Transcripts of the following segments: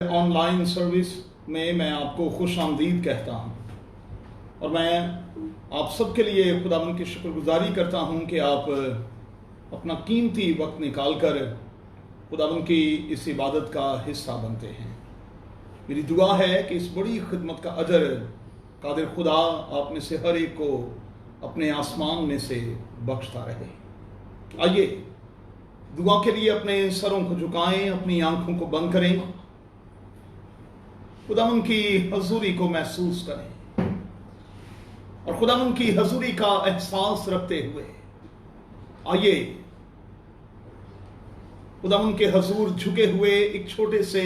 Online service में मैं आपको खुश आमदीद कहता हूँ और मैं आप सबके लिए खुदावंद की शुक्रगुजारी करता हूँ कि आप अपना कीमती वक्त निकाल कर खुदावंद की इस इबादत का हिस्सा बनते हैं। मेरी दुआ है कि इस बड़ी खिदमत का अजर कादिर खुदा आप में से हर एक को अपने आसमान में से बख्शता रहे। आइए दुआ के लिए अपने सरों को झुकाएं, अपनी आंखों को बंद करें, खुदावंद की हजूरी को महसूस करें और खुदावंद की हजूरी का एहसास रखते हुए आइए खुदावंद के हजूर झुके हुए एक छोटे से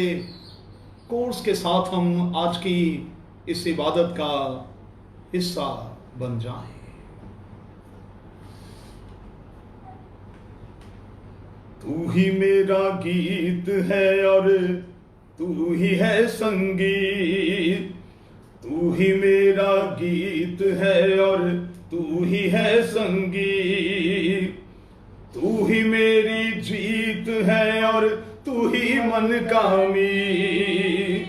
कोर्स के साथ हम आज की इस इबादत का हिस्सा बन जाएं। तू ही मेरा गीत है और तू ही है संगीत, तू ही मेरा गीत है और तू ही है संगीत, तू ही मेरी जीत है और तू ही मन का मीत,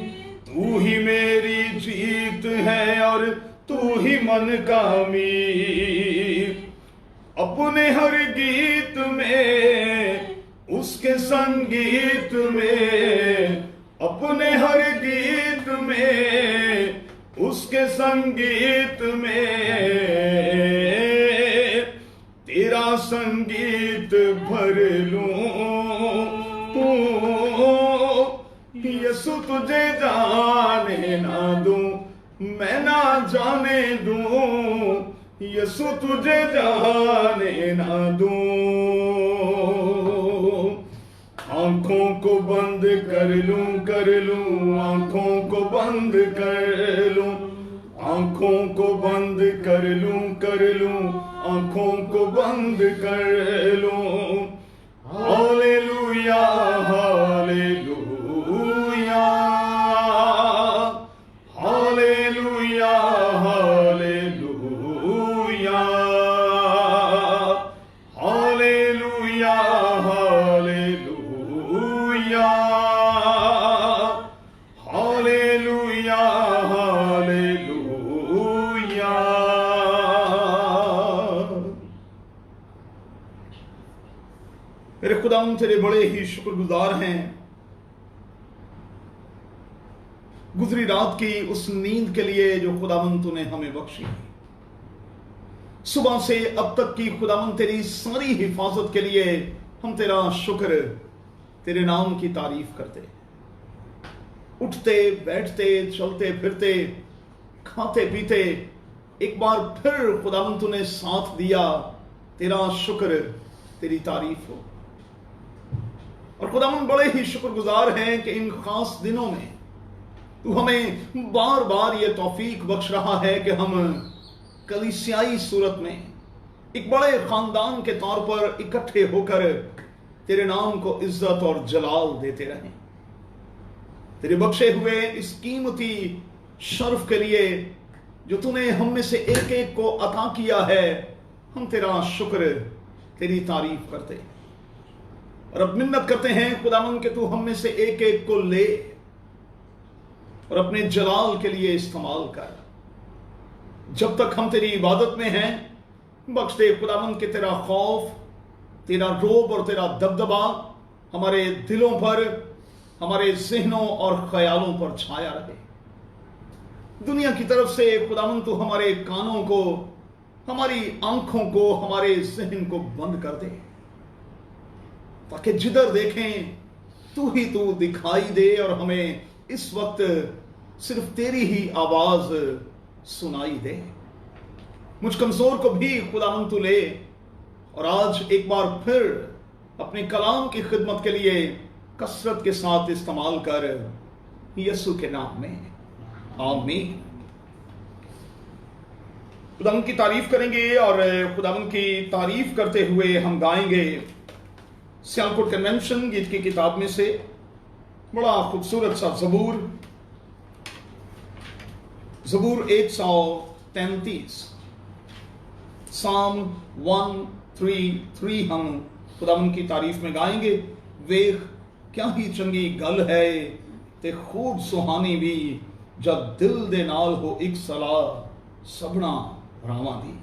तू ही मेरी जीत है और तू ही मन का मीत। अपने हर गीत में उसके संगीत में, अपने हर गीत में उसके संगीत में तेरा संगीत भर लूं। यीशु तुझे जाने ना दूं, मैं ना जाने दूं, यीशु तुझे जाने ना दूं। आंखों को बंद कर लूं, आंखों को बंद कर लूं, आंखों को बंद कर लूं, आंखों को बंद कर लूं। Hallelujah hallelujah hallelujah hallelujah hallelujah hallelujah hallelujah hallelujah. मेरे खुदावंद तेरे बड़े ही शुक्रगुजार हैं गुजरी रात की उस नींद के लिए जो खुदावंद तूने हमें बख्शी। सुबह से अब तक की खुदावंद तेरी सारी हिफाजत के लिए हम तेरा शुक्र, तेरे नाम की तारीफ करते हैं। उठते बैठते चलते फिरते खाते पीते एक बार फिर खुदावंद तूने साथ दिया, तेरा शुक्र, तेरी तारीफ हो। और खुदावंद बड़े ही शुक्रगुजार हैं कि इन खास दिनों में तू हमें बार बार ये तौफीक बख्श रहा है कि हम कलीसियाई सूरत में एक बड़े खानदान के तौर पर इकट्ठे होकर तेरे नाम को इज्जत और जलाल देते रहें। तेरे बख्शे हुए इस कीमती शर्फ के लिए जो तूने हम में से एक एक को अता किया है, हम तेरा शुक्र, तेरी तारीफ करते हैं और अब मिन्नत करते हैं खुदावंद कि तू हम में से एक एक को ले और अपने जलाल के लिए इस्तेमाल कर। जब तक हम तेरी इबादत में हैं, बख्श दे खुदावंद कि तेरा खौफ, तेरा रोब और तेरा दबदबा हमारे दिलों पर, हमारे ज़हनों और ख्यालों पर छाया रहे। दुनिया की तरफ से खुदावंद तू हमारे कानों को, हमारी आंखों को, हमारे ज़हन को बंद कर दे ताकि जिधर देखें तू ही तू दिखाई दे और हमें इस वक्त सिर्फ तेरी ही आवाज सुनाई दे। मुझ कमजोर को भी खुदावंद तू ले और आज एक बार फिर अपने कलाम की खिदमत के लिए कसरत के साथ इस्तेमाल कर, यीशु के नाम में आमीन। खुदावंद की तारीफ करेंगे और खुदावंद की तारीफ करते हुए हम गाएंगे सियालकोट कन्वेंशन गीत की किताब में से बड़ा खूबसूरत सा ज़बूर 133 साम 133 हम खुदावंद की तारीफ में गाएंगे। वेख क्या ही चंगी गल है ते खूब सुहानी भी जब दिल दे नाल हो एक सलाह सबना रावां दी।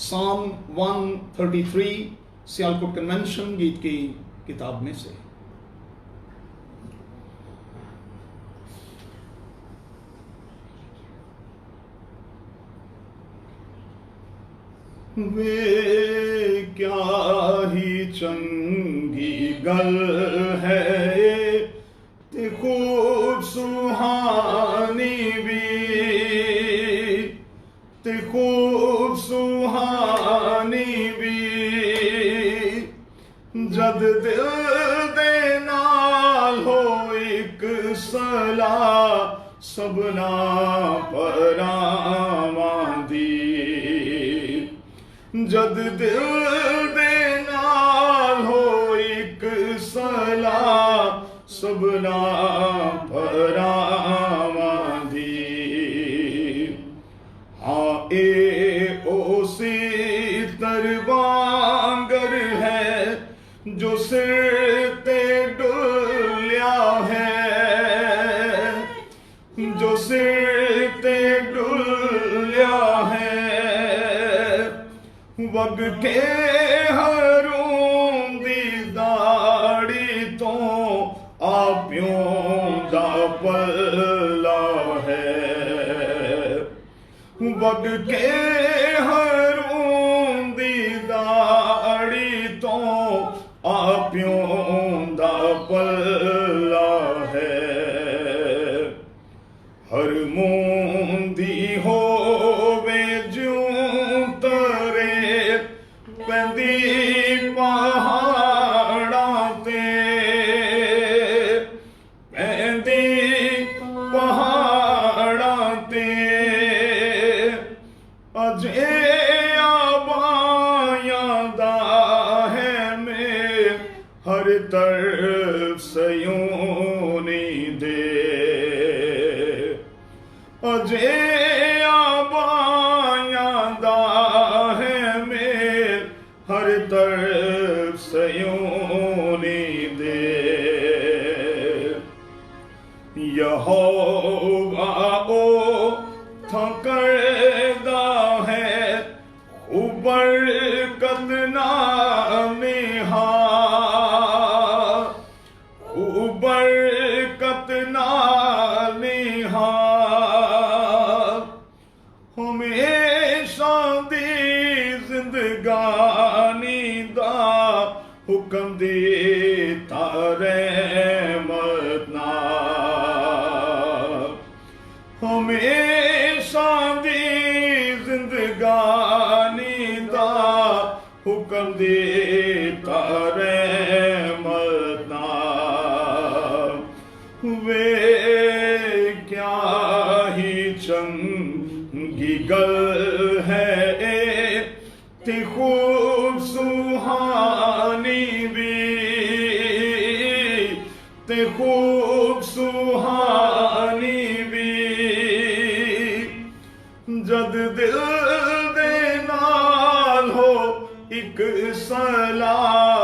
Psalm 133 सियालकोट कन्वेंशन गीत की किताब में से। वे क्या ही चंगी गल है ते खूब सुहानी भी, ते खूब सुहानी भी जद दिल दे नाल हो एक सलाह सबना परावां दी। जद दिल दे नाल हो एक सलाह सबना परावां दी। हाँ ए ओसी तरवांगर है जो सिर ते डुलिया है, जो सिर ते डुलिया है। वग के हरूं दी दाड़ी तो आप्यों दा पल्ला है। वग के हरूं दी दाड़ी तो आप्यों दा पल्ला है। हर मूंदी होवे ज्यों तरे पैंदी पहाड़ां ते, पैंदी पहाड़ां ते। अजे आबायां दा है में हर तरफ सयूनी दे। अजे आबायां दा है में हर तरफ सयूनी दे। यहोवा ओ थकदा है बरकत नानिहा, बरकत नानिहा। हमेशा दी जिंदगानी दा हुक्म देता रहमत नाल। हमेशा दी जिंदगानी दा हुक्म देता रहमत नाल। वे क्या ही चंगी गल है ते खूब सुहानी भी, ते खूब सुहानी भी जद दिल दे नाल हो एक सलाह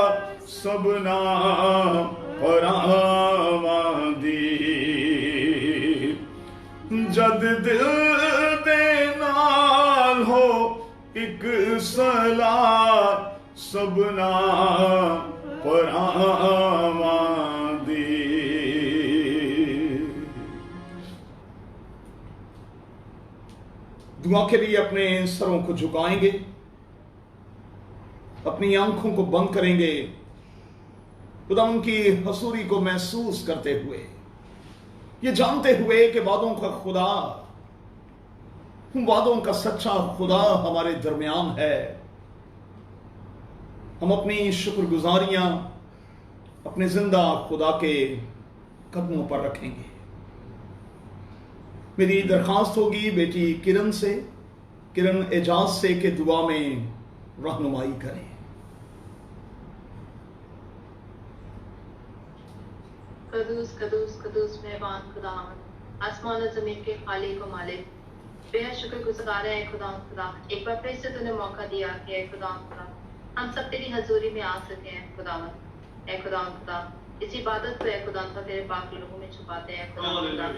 सबना परावां दी। जद दिल दे नाल हो एक सलाह सबना परावां दी। दुआ के लिए अपने सरों को झुकाएंगे, अपनी आंखों को बंद करेंगे, खुदा उनकी हसूरी को महसूस करते हुए, ये जानते हुए कि वादों का खुदा, वादों का सच्चा खुदा हमारे दरमियान है। हम अपनी शुक्रगुजारियां अपने जिंदा खुदा के कदमों पर रखेंगे। मेरी दरखास्त होगी बेटी किरण से, किरण एजाज से कि दुआ में रहनुमाई करें। कदूस कदूस कदूस मेहरबान खुदावन, आसमान और जमीन के खालिक व मालिक, बेहद शुक्रगुजार है खुदा। एक बार फिर से तूने मौका दिया कि खुदा हम सब तेरी हजूरी में आ सके हैं खुदावन। ऐ खुदावन खुदा, इस इबादत को ऐ खुदावन खुदा तेरे पाक लोगों में छुपाते हैं खुदावन खुदा।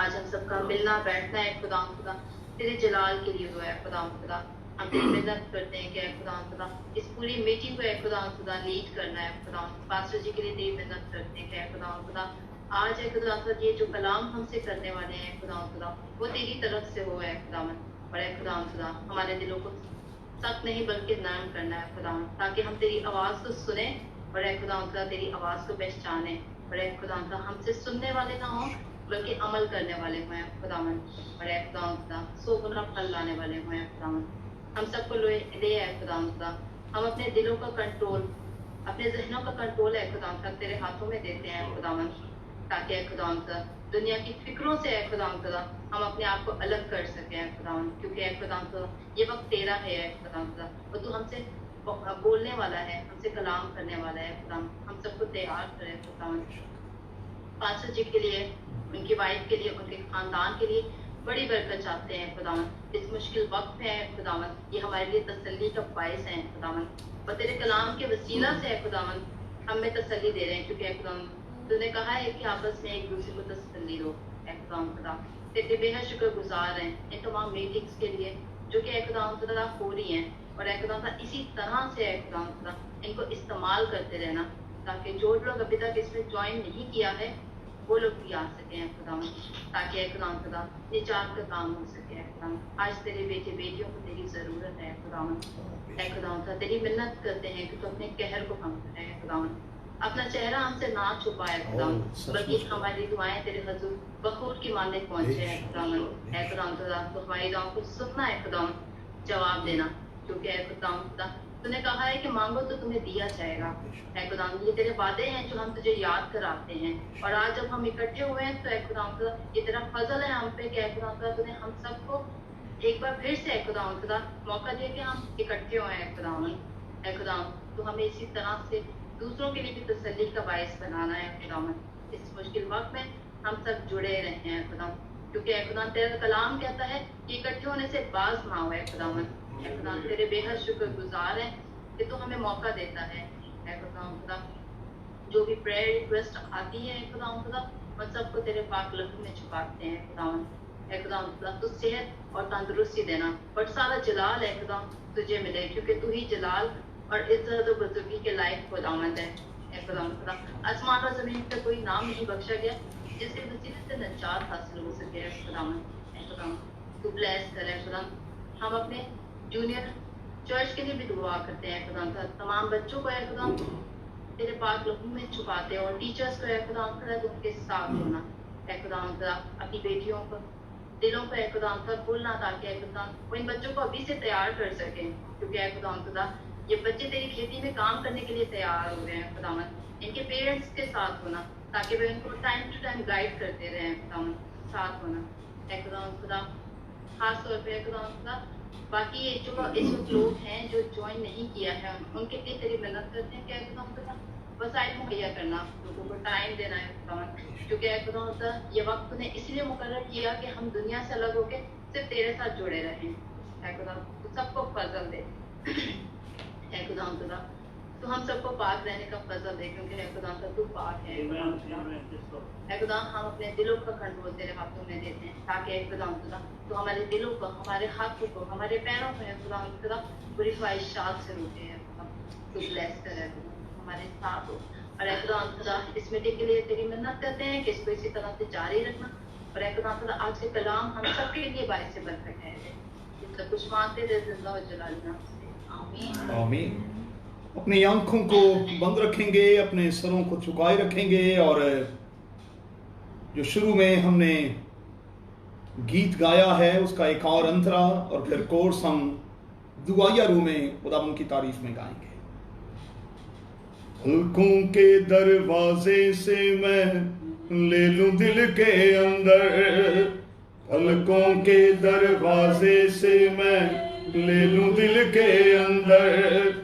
आज हम सबका मिलना बैठना है खुदावन खुदा तेरे जलाल के लिए हुआ है खुदावन खुदा। हम तेरी मिन्नत करते हैं कि ऐ खुदावन खुदा इस पूरी मीटिंग को ऐ खुदावन खुदा लीड करना है खुदावन। पास्टर जी के लिए तेरी मिन्नत करते हैं कि ऐ खुदावन खुदा आज है खुदा खुदा ये जो कलाम हमसे करने वाले हैं खुदावन खुदा वो तेरी तरफ से हो है खुदावन। और ऐ खुदावन खुदा हमारे दिलों को सख्त नहीं बल्कि नरम करना है खुदावन, ताकि हम तेरी आवाज़ को सुने और ऐ खुदावन खुदा तेरी आवाज़ को पहचाने। और ऐ खुदावन खुदा हमसे सुनने वाले ना हों बल्कि अमल करने वाले हुए हैं खुदावन। और ऐ खुदावन खुदा 100 गुना फल लाने वाले हुए हैं खुदावन। हम सबको ले आए खुदावन खुदा। हम अपने दिलों का कंट्रोल, अपने जहनों का कंट्रोल है खुदावन खुदा तेरे हाथों में देते हैं खुदावन, ताकि ऐ खुदावन खुदा दुनिया की फिक्रों से ऐ खुदावन खुदा हम अपने आप को अलग कर सकें ऐ खुदावन। क्योंकि ऐ खुदावन खुदा ये वक्त तेरा है ऐ खुदावन खुदा, और तू हमसे बोलने वाला है, हमसे कलाम करने वाला है खुदावन। हम सबको तैयार करें खुदावन। पास्टर जी के लिए, उनकी वाइफ के लिए, उनके खानदान के लिए बड़ी बरकत चाहते हैं खुदावन। इस मुश्किल वक्त में है खुदावन, ये हमारे लिए तसल्ली का बायस है खुदावन। और तेरे कलाम के वसीला से है खुदावन हमें तसल्ली दे रहे हैं, क्योंकि खुदावन तूने कहा है कि आपस में एक दूसरे को तसल्ली दो ऐ खुदावन खुदा। तेरे बेहद शुक्रगुजार हैं इन तमाम मीटिंग्स के लिए जो कि ऐ खुदावन खुदा हो रही हैं। और ऐ खुदावन खुदा इसी तरह से ऐ खुदावन खुदा इनको इस्तेमाल करते रहना, ताकि जो लोग अभी तक इसमें ज्वाइन नहीं किया है वो लोग भी आ सके हैं खुदावन, ताकि ऐ खुदावन खुदा निजात का काम हो सके है खुदावन। आज तेरे बेटे बेटियों को तेरी ज़रूरत है खुदावन। ऐ खुदावन खुदा तेरी मिन्नत करते हैं कि तू अपने कहर को कम करे है खुदावन। अपना चेहरा हमसे ना छुपाए खुदावन, बल्कि हमारी दुआएं तेरे हजूर बखूर की मानने पहुंचे हैं खुदावन। ऐ खुदावन खुदा तो हमारी दुआओं को सुनना है खुदावन, जवाब देना, क्योंकि ऐ खुदावन खुदा तूने कहा है कि मांगो तो तुम्हें दिया जाएगा। ऐ खुदावन ये तेरे वादे हैं जो हम तुझे याद कराते हैं। और आज जब हम इकट्ठे हुए हैं तो ऐ खुदावन खुदा ये तेरा फजल है हम पे कि ऐ खुदावन खुदा तूने हम सबको एक बार फिर से ऐ खुदावन खुदा मौका दिया कि हम इकट्ठे हुए हैं खुदावन। ऐ खुदावन तो हमें इसी तरह से दूसरों के लिए भी तसल्ली का बायस बनाना है खुदावन। इस मुश्किल वक्त में हम सब जुड़े रहे हैं खुदावन, क्योंकि ऐ खुदावन तेरा कलाम कहता है कि इकट्ठे होने से बाज ना हो ऐ खुदावन। ऐ खुदावन तेरे बेहद शुक्रगुजार हैं कि तू हमें मौका देता है ऐ खुदावन खुदा। जो भी प्रेयर रिक्वेस्ट आती है ऐ खुदावन खुदा उन सबको तेरे पाक लहू में छुपाते हैं खुदावन। ऐ खुदावन खुदा तू सेहत और तंदुरुस्ती देना और सारा जलाल ऐ खुदावन तुझे मिले, क्योंकि तू ही जलाल और इज्जत और बुजुर्गी के लायक खुदावंद है ऐ खुदावन खुदा। आसमान और जमीन पे कोई नाम नहीं बख्शा गया जिसके वसीले से निजात हासिल हो सके ऐ खुदावन। ऐ खुदावन तू ब्लेस कर ऐ खुदावन। हम अपने जूनियर चर्च के लिए भी दुआ करते हैं खुदावन खुदा। तमाम बच्चों को ऐ खुदावन तेरे पाक लहू में छुपाते हैं, और टीचर्स को ऐ खुदावन खुदा तो उनके साथ होना ऐ खुदावन खुदा। अपनी बेटियों को दिलों को ऐ खुदावन खुदा खोलना, ताकि ऐ खुदावन वो इन बच्चों को अभी से तैयार कर सकें, क्योंकि ऐ खुदावन खुदा ये बच्चे तेरी खेती में काम करने के लिए तैयार हो रहे हैं खुदावन। इनके पेरेंट्स के साथ होना, ताकि वे इनको टाइम टू टाइम गाइड करते रहे खुदावन, साथ होना ऐ खुदावन खुदा। खास तौर पे ऐ खुदावन खुदा बाकी ये जो इस वक्त लोग हैं जो ज्वाइन नहीं किया है उनके लिए तेरी मदद करते हैं कि ऐ खुदावन खुदा वसाइल मुहैया करना, लोगों को टाइम देना है खुदावन। क्योंकि ऐ खुदावन खुदा ये वक्त तूने इसलिए मुकर्रर किया कि हम दुनिया से अलग होके सिर्फ तेरे साथ जुड़े रहें ऐ खुदावन। तू सबको फजल दे ऐ खुदावन खुदा। तो हम सबको पाक रहने का फजल दे, क्योंकि ऐ खुदावन खुदा तू पाक है ऐ खुदा। हम अपने दिलों का कंट्रोल तेरे हाथों में देते हैं, ताकि ऐ खुदावन खुदा तो हमारे दिलों को, हमारे हाथों को, हमारे पैरों को ऐ खुदावन खुदा बुरी ख्वाहिशात से रोके है खुदा। तू ब्लेस कर ऐ खुदा, हमारे साथ हो। और ऐ खुदावन खुदा इस मीटिंग के लिए तेरी मिन्नत करते हैं कि इसको इसी तरह से जारी रखना। और ऐ खुदावन खुदा आज के कलाम हम सबके लिए बायस बरकत है। सब कुछ मांगते थे जिंदा और जलाली नाम से, आमीन आमीन। अपनी आंखों को बंद रखेंगे, अपने सरों को झुकाए रखेंगे, और जो शुरू में हमने गीत गाया है उसका एक और अंतरा और फिर कोर्स हम दुआया रूह में खुदावंद की तारीफ में गाएंगे। पलकों के दरवाजे से मैं ले लूं दिल के अंदर, पलकों के दरवाजे से मैं ले लूं दिल के अंदर।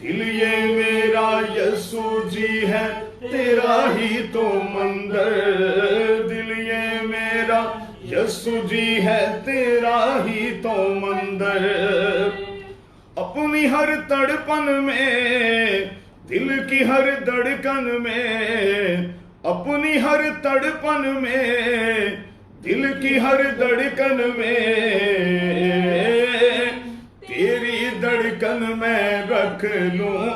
दिल ये मेरा यीशु जी है तेरा ही तो मंदिर, दिल ये मेरा यीशु जी है तेरा ही तो मंदिर। अपनी की हर तड़पन में, दिल की हर धड़कन में, अपनी हर तड़पन में, दिल की हर धड़कन में, तेरी धड़कन में रख लूं,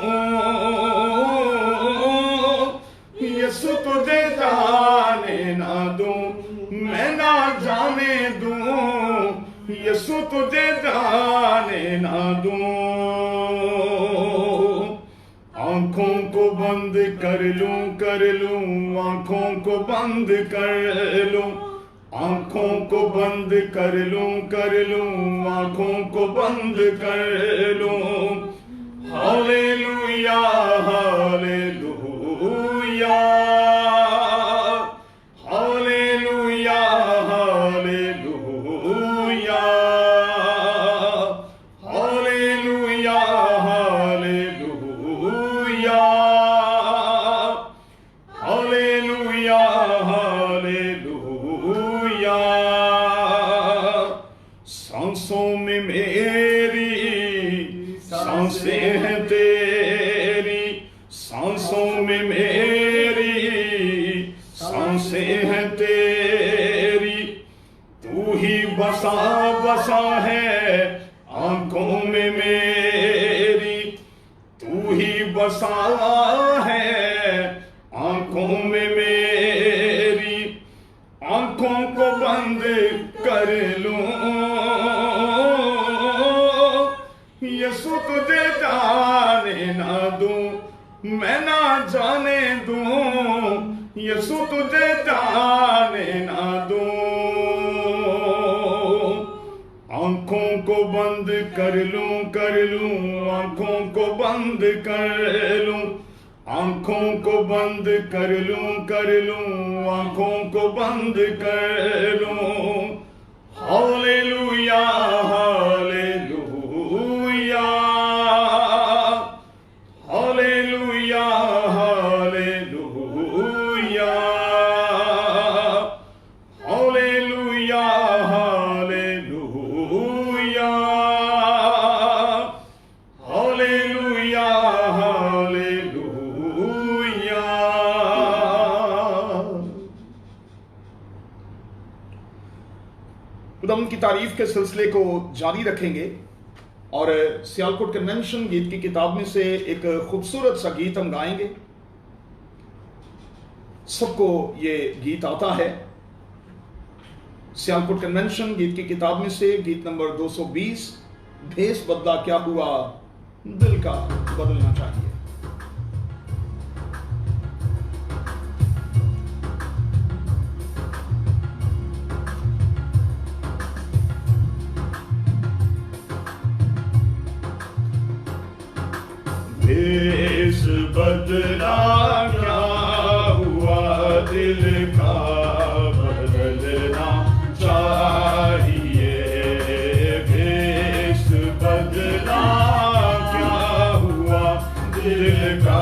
यीशु तुझे जाने ना दूं, मैं ना जाने दूं, यीशु तुझे जाने ना दूं। आंखों को बंद कर लूं, आंखों को बंद कर लूं, आंखों को बंद कर लूं, आंखों को बंद कर लूं। Hallelujah, hallelujah, hallelujah, hallelujah, hallelujah, hallelujah, hallelujah, hallelujah. सांसों में मेरी सांसें हैं तेरी, सांसों में मेरी सांसें हैं तेरी, तू ही बसा बसा है आंखों में मेरी, तू ही बसा है आंखों में मेरी। आंखों को बंद कर लूं, यीशु तुझे जाने ना दूं, मैं ना जाने दूं, यीशु तुझे जाने ना दूं। आंखों को बंद कर लूं, आंखों को बंद कर लूं, आंखों को बंद कर लूं, आंखों को बंद कर लूं। Hallelujah, hallelujah, hallelujah, hallelujah, hallelujah, hallelujah, hallelujah, hallelujah. खुदावंद की तारीफ के सिलसिले को जारी रखेंगे और सियालकोट कन्वेंशन गीत की किताब में से एक खूबसूरत सा गीत हम गाएंगे। सबको ये गीत आता है। सियालकोट कन्वेंशन गीत की किताब में से गीत नंबर 220, भेष बदला क्या हुआ, दिल का बदलना चाहिए। भेष बदला क्या हुआ, दिल का बदलना चाहिए। भेष बदला क्या हुआ, दिल का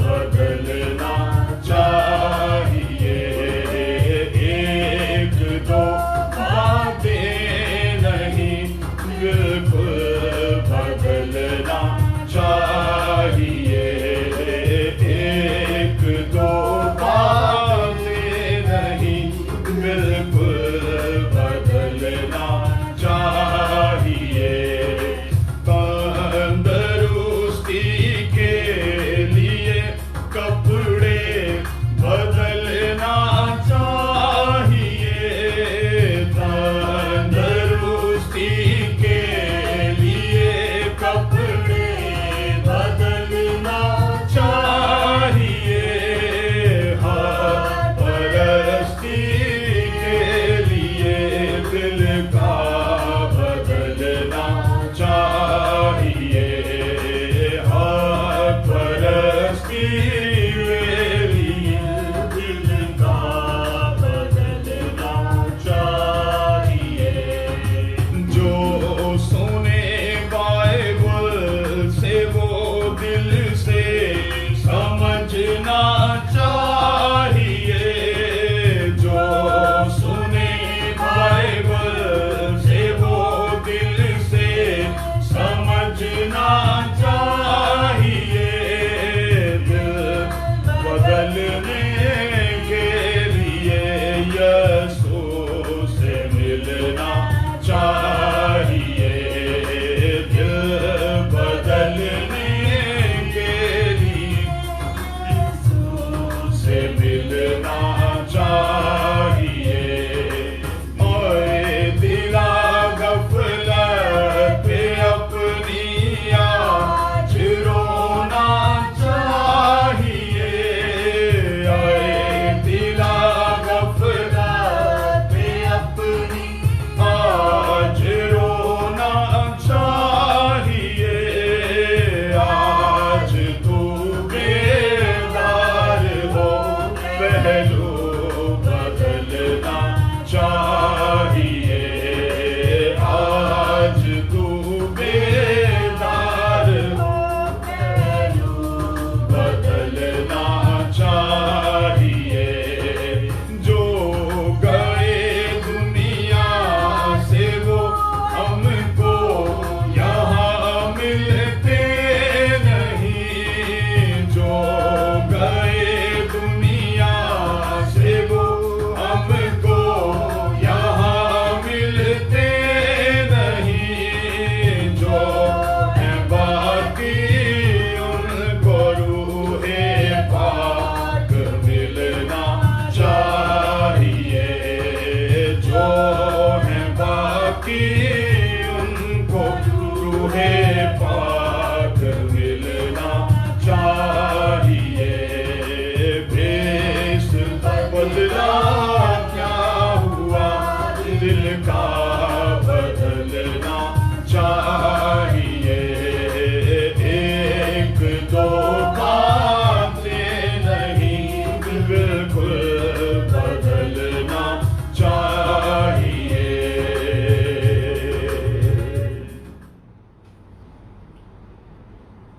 बदलना चाहिए। एक दो बातें नहीं, बिल्कुल बदलना चाहिए। एक दो बातें नहीं, बिल्कुल बदलना चाहिए। तंदुरुस्ती के लिए कपड़े बदलना चाहिए। तंदुरुस्ती के लिए कपड़े बदलना चाहिए। हर परस्ती के लिए दिल का बदलना चाहिए। हर परस्ती के लिए दिल का बदलना चाहिए। जो सुने बाइबल से वो दिल से समझना चाहिए। जो सुने बाइबल से वो दिल से समझना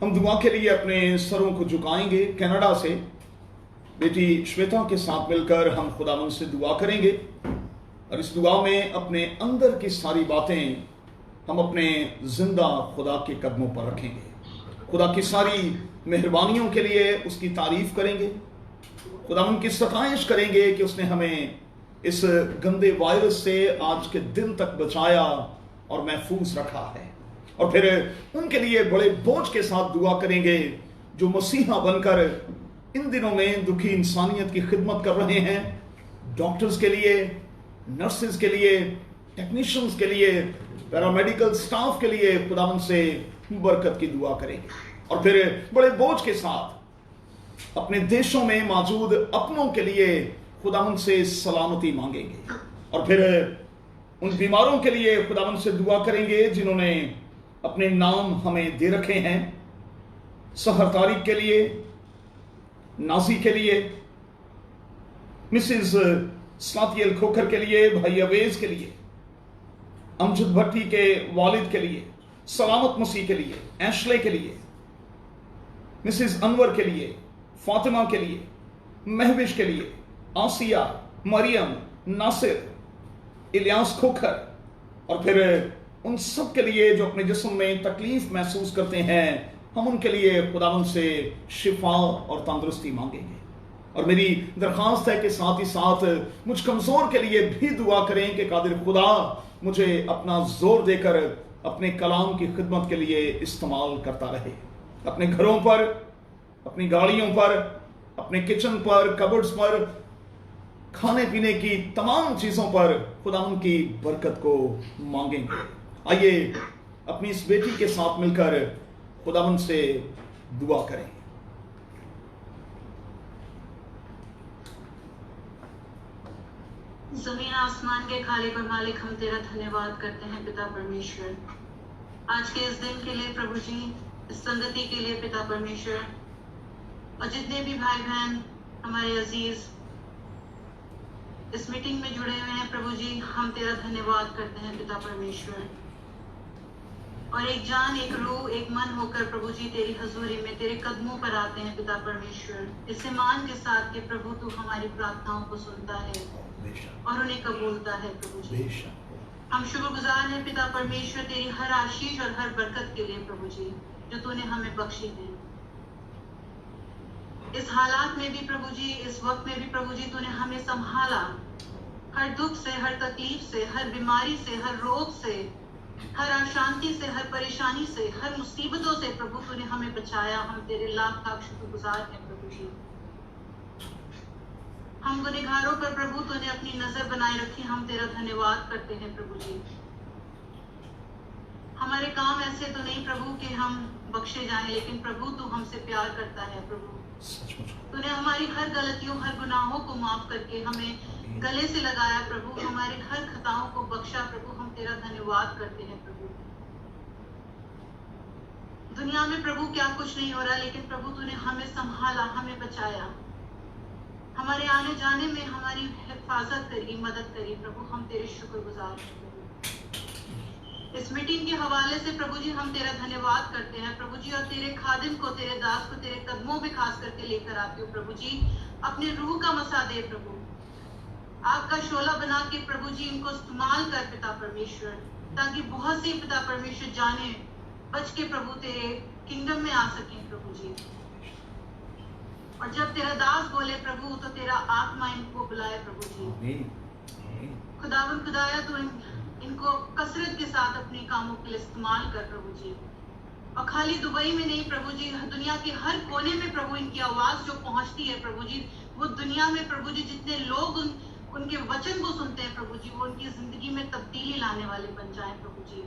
हम दुआ के लिए अपने सरों को झुकाएंगे। कनाडा से बेटी श्वेता के साथ मिलकर हम खुदावंद से दुआ करेंगे और इस दुआ में अपने अंदर की सारी बातें हम अपने जिंदा खुदा के कदमों पर रखेंगे। खुदा की सारी मेहरबानियों के लिए उसकी तारीफ करेंगे, खुदावंद की सताइश करेंगे कि उसने हमें इस गंदे वायरस से आज के दिन तक बचाया और महफूज रखा है। और फिर उनके लिए बड़े बोझ के साथ दुआ करेंगे जो मसीहा बनकर इन दिनों में दुखी इंसानियत की खिदमत कर रहे हैं। डॉक्टर्स के लिए, नर्सेस के लिए, टेक्नीशियंस के लिए, पैरामेडिकल स्टाफ के लिए खुदावंद से बरकत की दुआ करेंगे। और फिर बड़े बोझ के साथ अपने देशों में मौजूद अपनों के लिए खुदावंद से सलामती मांगेंगे। और फिर उन बीमारों के लिए खुदावंद से दुआ करेंगे जिन्होंने अपने नाम हमें दे रखे हैं। सहर तारिक के लिए, नाजी के लिए, मिसेस सातियल खोखर के लिए, भाई अवेज के लिए, अमजद भट्टी के वालिद के लिए, सलामत मसीह के लिए, एशले के लिए, मिसेस अनवर के लिए, फातिमा के लिए, महविश के लिए, आसिया, मरियम, नासिर, इलियास खोखर, और फिर उन सब के लिए जो अपने जिस्म में तकलीफ महसूस करते हैं, हम उनके लिए खुदावंद से शिफा और तंदुरुस्ती मांगेंगे। और मेरी दरख्वास्त है कि साथ ही साथ मुझ कमजोर के लिए भी दुआ करें कि कादिर खुदा मुझे अपना जोर देकर अपने कलाम की खिदमत के लिए इस्तेमाल करता रहे। अपने घरों पर, अपनी गाड़ियों पर, अपने किचन पर, कबर्ड्स पर, खाने पीने की तमाम चीजों पर खुदावंद की बरकत को मांगेंगे। आइए अपनी इस बेटी के साथ मिलकर खुदावंद से दुआ करें। जमीन आसमान के खालिक और मालिक, हम तेरा धन्यवाद करते हैं पिता परमेश्वर, आज के इस दिन के लिए प्रभु जी, इस संगति के लिए पिता परमेश्वर, और जितने भी भाई बहन हमारे अजीज इस मीटिंग में जुड़े हुए हैं प्रभु जी, हम तेरा धन्यवाद करते हैं पिता परमेश्वर। और एक जान, एक रूह, एक मन होकर प्रभु जी तेरी हजूरी में तेरे कदमों पर आते हैं पिता परमेश्वर, इस ईमान के साथ कि प्रभु तू हमारी प्रार्थनाओं को सुनता है और उन्हें कबूलता है प्रभु जी। हम शुक्रगुजार हैं पिता परमेश्वर तेरी हर आशीष और हर बरकत के लिए प्रभु जी जो तूने हमें बख्शी है। इस हालात में भी प्रभु जी, इस वक्त में भी प्रभु जी तूने हमें संभाला, हर दुख से, हर तकलीफ से, हर बीमारी से, हर रोग से, हर अशांति से, हर परेशानी से, हर मुसीबतों से प्रभु तूने हमें बचाया। हम तेरे लाख लाख शुक्रगुजार हैं प्रभु जी। हम गुनहगारों पर प्रभु तूने अपनी नजर बनाए रखी, हम तेरा धन्यवाद करते हैं प्रभु जी। हमारे काम ऐसे तो नहीं प्रभु कि हम बख्शे जाएं, लेकिन प्रभु तू हमसे प्यार करता है प्रभु। तूने हमारी हर गलतियों, हर गुनाहों को माफ करके हमें गले से लगाया प्रभु, हमारी हर खताओं को बख्शा प्रभु। हम तेरा धन्यवाद करते हैं प्रभु। दुनिया में प्रभु क्या कुछ नहीं हो रहा, लेकिन प्रभु तूने हमें संभाला, हमें बचाया, हमारे आने जाने में हमारी हिफाजत करी, मदद करी प्रभु। हम तेरे शुक्रगुजार हैं प्रभु। इस मीटिंग के हवाले से प्रभु जी हम तेरा धन्यवाद करते हैं प्रभु जी, और तेरे खादिम को, तेरे दास को तेरे कदमों में खास करके लेकर आती हूँ प्रभु जी। अपने रूह का मसा दे प्रभु, आग का शोला बना के प्रभु जी इनको इस्तेमाल कर पिता परमेश्वर, ताकि बहुत सी पिता परमेश्वर जाने बच के प्रभु तेरे किंगडम में आ सकें प्रभु जी। और जब तेरा दास बोले प्रभु तो तेरा आत्मा इनको बुलाए प्रभु जी। खुदावन खुदाया तो इनको कसरत के साथ अपने कामों के लिए इस्तेमाल कर प्रभु जी। और खाली दुबई में नहीं प्रभु जी, दुनिया के हर कोने में प्रभु इनकी आवाज जो पहुंचती है प्रभु जी, वो दुनिया में प्रभु जी जितने लोग उनके वचन को सुनते हैं प्रभु जी, वो उनकी जिंदगी में तब्दीली लाने वाले बन जाए प्रभु जी।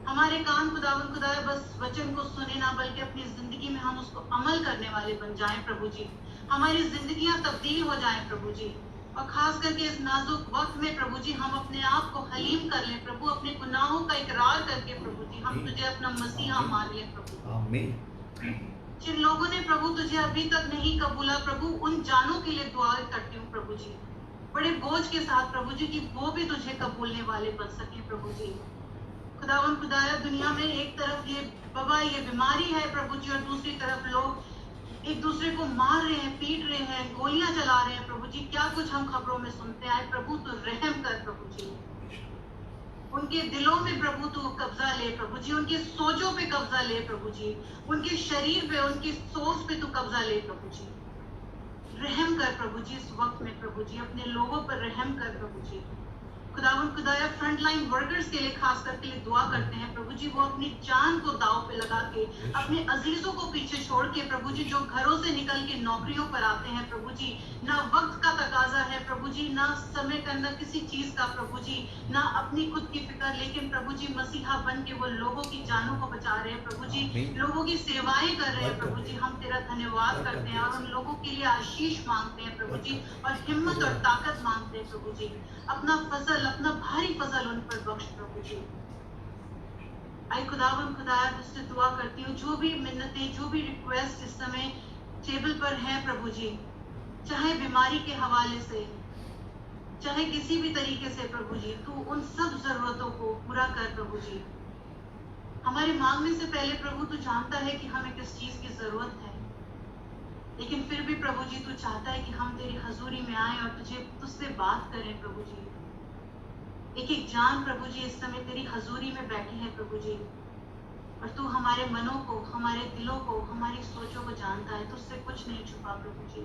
हमारे कान खुदावन खुदाया बस वचन को सुने ना, बल्कि अपनी जिंदगी में हम उसको अमल करने वाले बन जाएं प्रभु जी। हमारी जिंदगियां तब्दील हो जाएं प्रभु जी। और खास करके इस नाजुक वक्त में प्रभु जी हम अपने आप को हलीम कर लें प्रभु, अपने गुनाहों का इकरार करके प्रभु जी हम तुझे अपना मसीहा मान लें प्रभु। आमीन। जिन लोगों ने प्रभु तुझे अभी तक नहीं कबूला प्रभु, उन जानों के लिए दुआ करती हूँ प्रभु जी, बड़े बोझ के साथ प्रभु जी, कि वो भी तुझे कबूलने वाले बन सके प्रभु जी। खुदावन खुदाया दुनिया में एक तरफ ये वबा, ये बीमारी है प्रभु जी, और दूसरी तरफ लोग एक दूसरे को मार रहे हैं, पीट रहे हैं, गोलियां चला रहे हैं प्रभु जी। क्या कुछ हम खबरों में सुनते आए प्रभु, तो रहम कर प्रभु जी। उनके दिलों में प्रभु तू कब्जा ले प्रभु जी, उनकी सोचों पे कब्जा ले प्रभु जी, उनके शरीर पे, उनकी सोच पे तू कब्जा ले प्रभु जी। रहम कर प्रभु जी इस वक्त में प्रभु जी, अपने लोगों पर रहम कर प्रभु जी। खुदावन खुदाया फ्रंटलाइन वर्कर्स के लिए खास करके लिए दुआ करते हैं प्रभु जी। वो अपनी जान को दाव पे लगा के, अपने अजीजों को पीछे छोड़ के प्रभु जी, जो घरों से निकल के नौकरियों पर आते हैं प्रभु जी, ना वक्त का तकाजा है प्रभु जी, ना समय का, ना किसी चीज का प्रभु जी, ना अपनी खुद की फिक्र, लेकिन प्रभु जी मसीहा बन के वो लोगों की जानों को बचा रहे हैं प्रभु जी, लोगों की सेवाएं कर रहे हैं प्रभु जी। हम तेरा धन्यवाद करते हैं और उन लोगों के लिए आशीष मांगते हैं प्रभु जी, और हिम्मत और ताकत मांगते हैं प्रभु जी। अपना फसल, अपना भारी फसल उन पर बख्श प्रभु जी। आई खुदावन खुदाया तुझसे दुआ करती हूँ, जो भी मिन्नतें, जो भी रिक्वेस्ट इस समय टेबल पर है प्रभु जी, चाहे बीमारी के हवाले से, चाहे किसी भी तरीके से प्रभु जी, तू उन सब जरूरतों को पूरा कर प्रभु जी। हमारे मांगने से पहले प्रभु तू जानता है कि हमें किस चीज की जरूरत है, लेकिन फिर भी प्रभु जी तू चाहता है कि हम तेरी हजूरी में आए और तुझसे बात करें प्रभु जी। एक एक जान प्रभु जी इस समय तेरी हजूरी में बैठी है प्रभु जी, और तू हमारे मनों को, हमारे दिलों को, हमारी सोचों को जानता है, तुझसे कुछ नहीं छुपा प्रभु जी।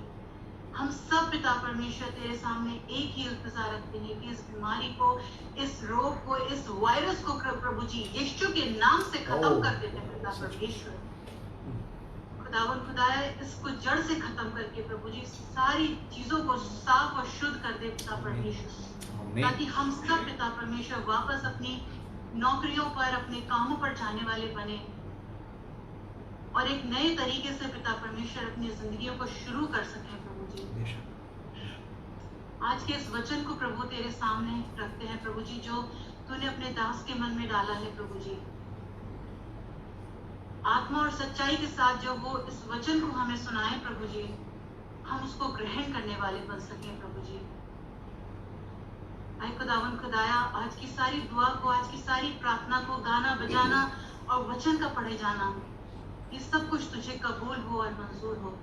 हम सब पिता परमेश्वर तेरे सामने एक ही इल्तिजा रखते हैं कि इस बीमारी को, इस रोग को, इस वायरस को प्रभु जी यीशु के नाम से खत्म कर देते हैं पिता परमेश्वर। खुदावन खुदाया इसको जड़ से खत्म करके प्रभु जी सारी चीजों को साफ और शुद्ध कर दे पिता परमेश्वर, ताकि हम सब पिता परमेश्वर वापस अपनी नौकरियों पर, अपने कामों पर जाने वाले बने और एक नए तरीके से पिता परमेश्वर अपनी जिंदगियों को शुरू कर सकें प्रभु जी। आज के इस वचन को प्रभु तेरे सामने रखते हैं प्रभु जी, जो तूने अपने दास के मन में डाला है प्रभु जी। आत्मा और सच्चाई के साथ जो वो इस वचन को हमें सुनाए प्रभु जी, हम उसको ग्रहण करने वाले बन सकें प्रभु जी। आए खुदावन खुदाया आज की सारी दुआ को, आज की सारी प्रार्थना को, गाना बजाना और वचन का पढ़े जाना, ये सब कुछ तुझे कबूल हो और मंजूर हो।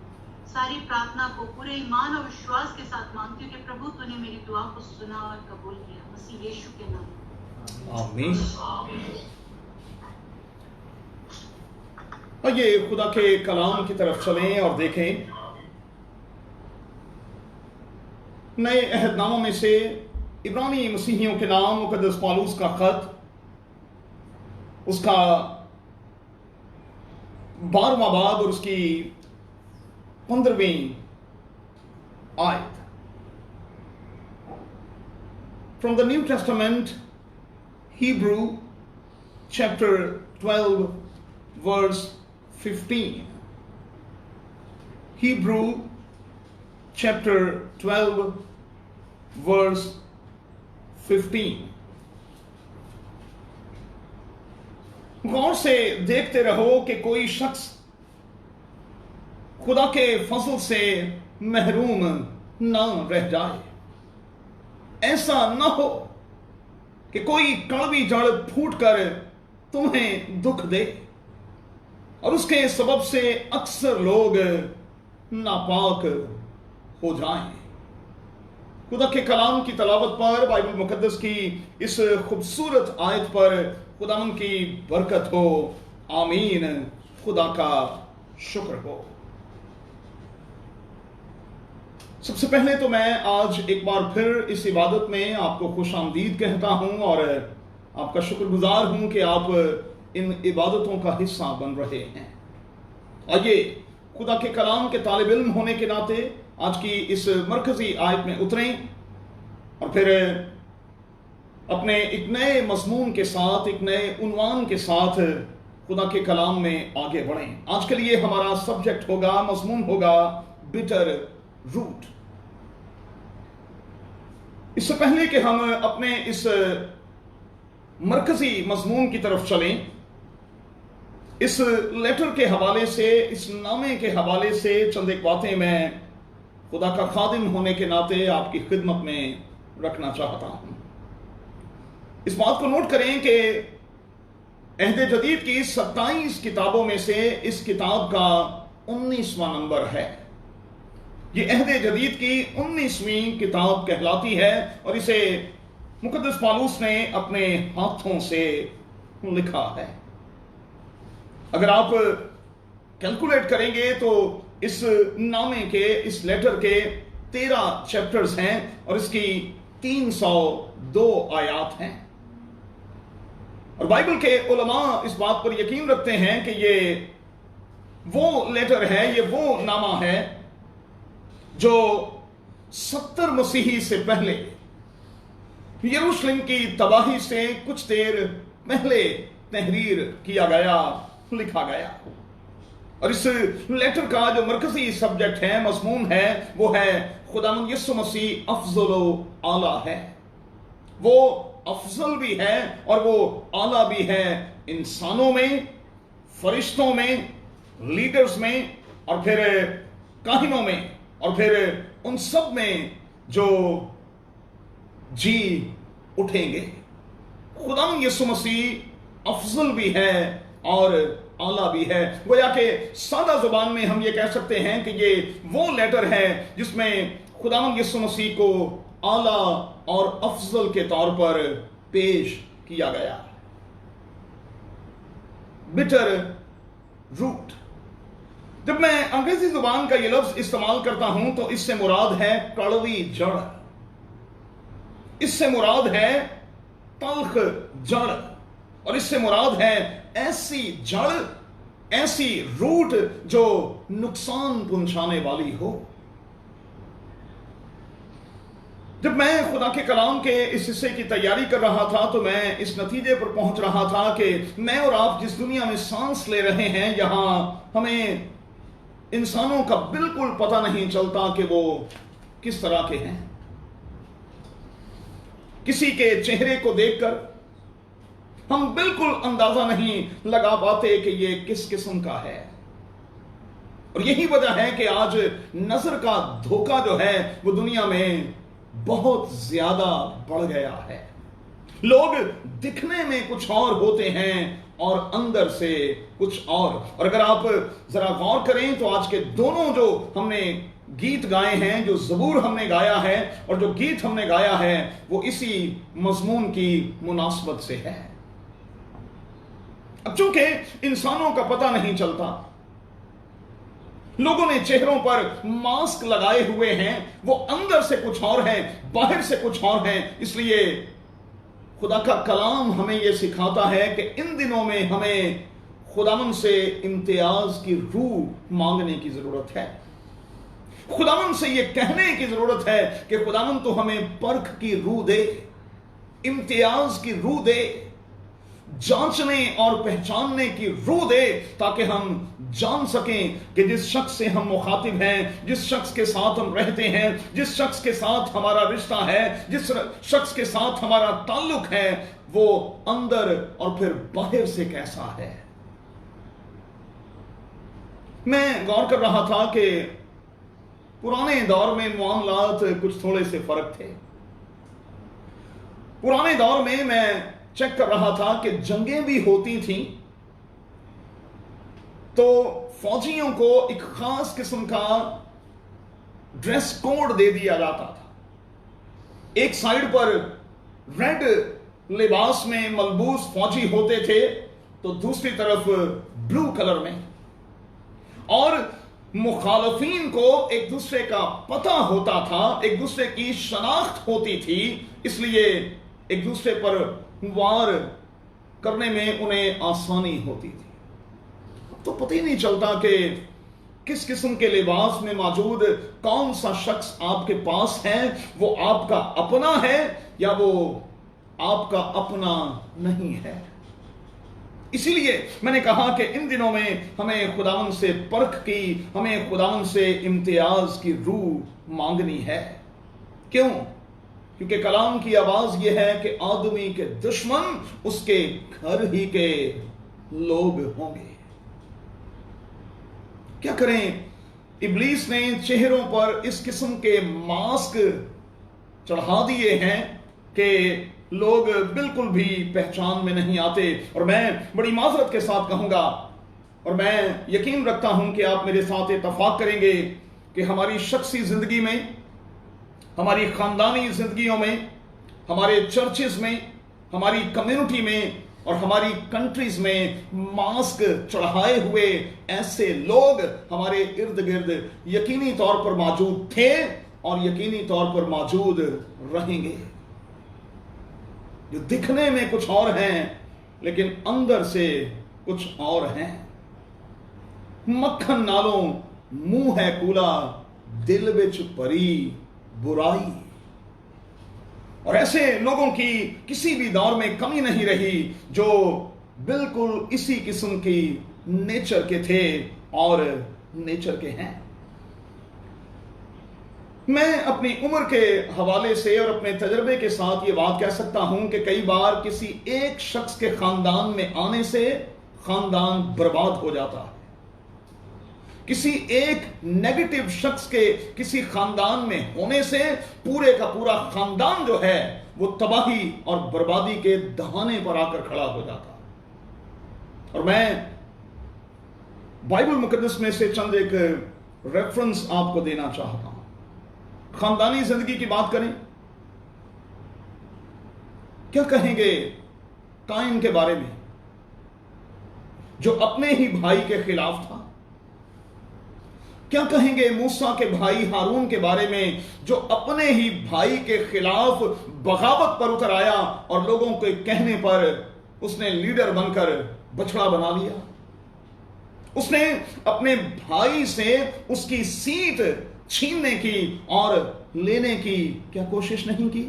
सारी प्रार्थना को पूरे ईमान और विश्वास के साथ मांगती हूँ कि प्रभु तूने मेरी दुआ को सुना और कबूल किया, मसीह यीशु के नाम। आमीन। आइए खुदा के कलाम की तरफ चलें और देखें। नए अहदनामा में से इब्रानी मसीहियों के नाम मुकद्दस पौलुस का खत, उसका 12वां बाब और उसकी 15वीं आयत। From the New Testament, Hebrew chapter 12 verse 15. Hebrew chapter 12 verse 15. गौर से देखते रहो कि कोई शख्स खुदा के फजल से महरूम ना रह जाए। ऐसा ना हो कि कोई कड़वी जड़ फूट कर तुम्हें दुख दे और उसके सबब से अक्सर लोग नापाक हो जाएं। खुदा के कलाम की तलावत पर, बाइबल मुकद्दस की इस खूबसूरत आयत पर खुदावन की बरकत हो। आमीन। खुदा का शुक्र हो। सबसे पहले तो मैं आज एक बार फिर इस इबादत में आपको खुशामदीद कहता हूं और आपका शुक्रगुजार हूं कि आप इन इबादतों का हिस्सा बन रहे हैं। आइए खुदा के कलाम के तालिब इल्म होने के नाते आज की इस मरकजी आयत में उतरें और फिर अपने एक नए मजमून के साथ, एक नए उन्वान के साथ खुदा के कलाम में आगे बढ़ें। आज के लिए हमारा सब्जेक्ट होगा, मजमून होगा बिटर रूट। इससे पहले कि हम अपने इस मरकजी मजमून की तरफ चलें, इस लेटर के हवाले से, इस नामे के हवाले से चंद एक बातें मैं खुदा का खादिम होने के नाते आपकी खिदमत में रखना चाहता हूं। इस बात को नोट करें कि अहद जदीद की 27 किताबों में से इस किताब का 19वां नंबर है। ये अहद जदीद की 19वीं किताब कहलाती है और इसे मुकद्दस पौलुस ने अपने हाथों से लिखा है। अगर आप कैलकुलेट करेंगे तो इस नामे के, इस लेटर के 13 चैप्टर्स हैं और इसकी 302 आयात हैं। और बाइबल के उलमा इस बात पर यकीन रखते हैं कि ये वो लेटर है, ये वो नामा है जो 70 मसीही से पहले यरूशलेम की तबाही से कुछ देर पहले तहरीर किया गया, लिखा गया। और इस लेटर का जो मरकजी सब्जेक्ट है, मज़मून है, वो है खुदावंद यीशु मसीह अफजल आला है। वो अफजल भी है और वो आला भी है इंसानों में, फरिश्तों में, लीडर्स में और फिर काहिनों में और फिर उन सब में जो जी उठेंगे। खुदावंद यीशु मसीह अफजल भी है और आला भी है। गोया के सादा जुबान में हम ये कह सकते हैं कि ये वो लेटर है जिसमें खुदावंद यीशु मसीह को आला और अफजल के तौर पर पेश किया गया। बिटर रूट, जब मैं अंग्रेजी जुबान का ये लफ्ज इस्तेमाल करता हूं तो इससे मुराद है कड़वी जड़, इससे मुराद है तल्ख जड़ और इससे मुराद है ऐसी जड़, ऐसी रूट जो नुकसान पहुंचाने वाली हो। जब मैं खुदा के कलाम के इस हिस्से की तैयारी कर रहा था तो मैं इस नतीजे पर पहुंच रहा था कि मैं और आप जिस दुनिया में सांस ले रहे हैं, यहां हमें इंसानों का बिल्कुल पता नहीं चलता कि वो किस तरह के हैं। किसी के चेहरे को देखकर हम बिल्कुल अंदाजा नहीं लगा पाते कि ये किस किस्म का है। और यही वजह है कि आज नजर का धोखा जो है वो दुनिया में बहुत ज्यादा बढ़ गया है। लोग दिखने में कुछ और होते हैं और अंदर से कुछ और अगर आप जरा गौर करें तो आज के दोनों जो हमने गीत गाए हैं, जो ज़बूर हमने गाया है और जो गीत हमने गाया है, वो इसी मजमून की मुनासबत से है। अब चूंकि इंसानों का पता नहीं चलता, लोगों ने चेहरों पर मास्क लगाए हुए हैं, वो अंदर से कुछ और है, बाहर से कुछ और है। इसलिए खुदा का कलाम हमें यह सिखाता है कि इन दिनों में हमें खुदावन से इम्तियाज की रूह मांगने की जरूरत है। खुदावन से यह कहने की जरूरत है कि खुदावन तो हमें परख की रूह दे, इम्तियाज की रूह दे, जांचने और पहचानने की रूह दे, ताकि हम जान सकें कि जिस शख्स से हम मुखातिब हैं, जिस शख्स के साथ हम रहते हैं, जिस शख्स के साथ हमारा रिश्ता है, जिस शख्स के साथ हमारा ताल्लुक है, वो अंदर और फिर बाहर से कैसा है। मैं गौर कर रहा था कि पुराने दौर में मामलात कुछ थोड़े से फर्क थे। पुराने दौर में मैं चेक कर रहा था कि जंगें भी होती थीं तो फौजियों को एक खास किस्म का ड्रेस कोड दे दिया जाता था। एक साइड पर रेड लिबास में मलबूस फौजी होते थे तो दूसरी तरफ ब्लू कलर में, और मुखालफीन को एक दूसरे का पता होता था, एक दूसरे की शनाख्त होती थी, इसलिए एक दूसरे पर वार करने में उन्हें आसानी होती थी। तो पता ही नहीं चलता कि किस किस्म के लिबास में मौजूद कौन सा शख्स आपके पास है, वो आपका अपना है या वो आपका अपना नहीं है। इसीलिए मैंने कहा कि इन दिनों में हमें खुदावन से परख की, हमें खुदावन से इम्तियाज की रूह मांगनी है। क्यों? क्योंकि कलाम की आवाज यह है कि आदमी के दुश्मन उसके घर ही के लोग होंगे। क्या करें? इब्लीस ने चेहरों पर इस किस्म के मास्क चढ़ा दिए हैं कि लोग बिल्कुल भी पहचान में नहीं आते। और मैं बड़ी माजरत के साथ कहूंगा, और मैं यकीन रखता हूं कि आप मेरे साथ इत्तफाक करेंगे कि हमारी शख्सी जिंदगी में, हमारी खानदानी जिंदगियों में, हमारे चर्चेस में, हमारी कम्युनिटी में और हमारी कंट्रीज में मास्क चढ़ाए हुए ऐसे लोग हमारे इर्द गिर्द यकीनी तौर पर मौजूद थे और यकीनी तौर पर मौजूद रहेंगे, जो दिखने में कुछ और हैं लेकिन अंदर से कुछ और हैं। मक्खन नालों मुंह है कूला, दिल विच भरी बुराई। और ऐसे लोगों की किसी भी दौर में कमी नहीं रही जो बिल्कुल इसी किस्म की नेचर के थे और नेचर के हैं। मैं अपनी उम्र के हवाले से और अपने तजर्बे के साथ ये बात कह सकता हूं कि कई बार किसी एक शख्स के खानदान में आने से खानदान बर्बाद हो जाता है। किसी एक नेगेटिव शख्स के किसी खानदान में होने से पूरे का पूरा खानदान जो है वो तबाही और बर्बादी के दहाने पर आकर खड़ा हो जाता है। और मैं बाइबल मुकद्दस में से चंद एक रेफरेंस आपको देना चाहता हूं। खानदानी जिंदगी की बात करें, क्या कहेंगे काइन के बारे में जो अपने ही भाई के खिलाफ था? क्या कहेंगे मूसा के भाई हारून के बारे में जो अपने ही भाई के खिलाफ बगावत पर उतर आया और लोगों के कहने पर उसने लीडर बनकर बछड़ा बना लिया? उसने अपने भाई से उसकी सीट छीनने की और लेने की क्या कोशिश नहीं की?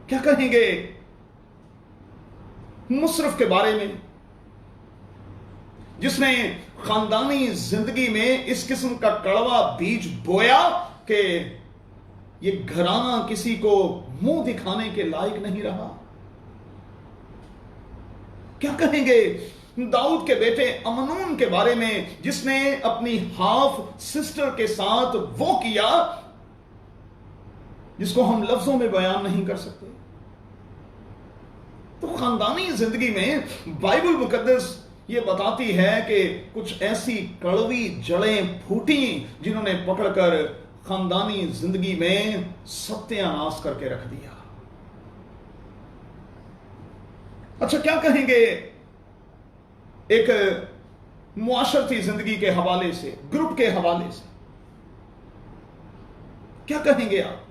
क्या कहेंगे मुशर्रफ के बारे में जिसने खानदानी जिंदगी में इस किस्म का कड़वा बीज बोया कि ये घराना किसी को मुंह दिखाने के लायक नहीं रहा? क्या कहेंगे दाऊद के बेटे अमनून के बारे में जिसने अपनी हाफ सिस्टर के साथ वो किया जिसको हम लफ्जों में बयान नहीं कर सकते? तो खानदानी जिंदगी में बाइबल मुकद्दस ये बताती है कि कुछ ऐसी कड़वी जड़ें फूटी जिन्होंने पकड़कर खानदानी जिंदगी में सत्यानाश करके रख दिया। अच्छा, क्या कहेंगे एक मुआशरती जिंदगी के हवाले से, ग्रुप के हवाले से क्या कहेंगे आप?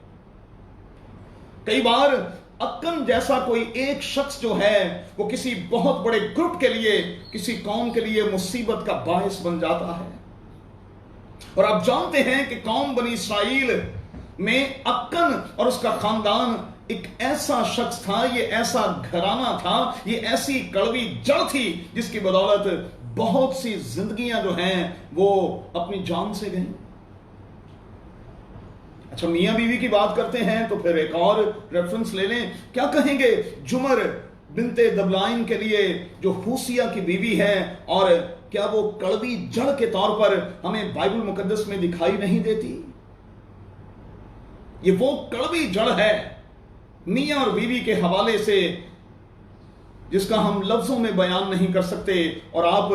कई बार अक्कन जैसा कोई एक शख्स जो है वो किसी बहुत बड़े ग्रुप के लिए, किसी कौम के लिए मुसीबत का बायस बन जाता है। और आप जानते हैं कि कौम बनी इस्राइल में अक्कन और उसका खानदान एक ऐसा शख्स था, ये ऐसा घराना था, ये ऐसी कड़वी जड़ थी जिसकी बदौलत बहुत सी जिंदगियां जो हैं वो अपनी जान से गईं। अच्छा, मियां बीवी की बात करते हैं तो फिर एक और रेफरेंस ले लें। क्या कहेंगे जुमर बिनते दबलाइन के लिए जो हूसिया की बीवी है, और क्या वो कड़वी जड़ के तौर पर हमें बाइबल मुकद्दस में दिखाई नहीं देती? ये वो कड़वी जड़ है मियां और बीवी के हवाले से जिसका हम लफ्जों में बयान नहीं कर सकते। और आप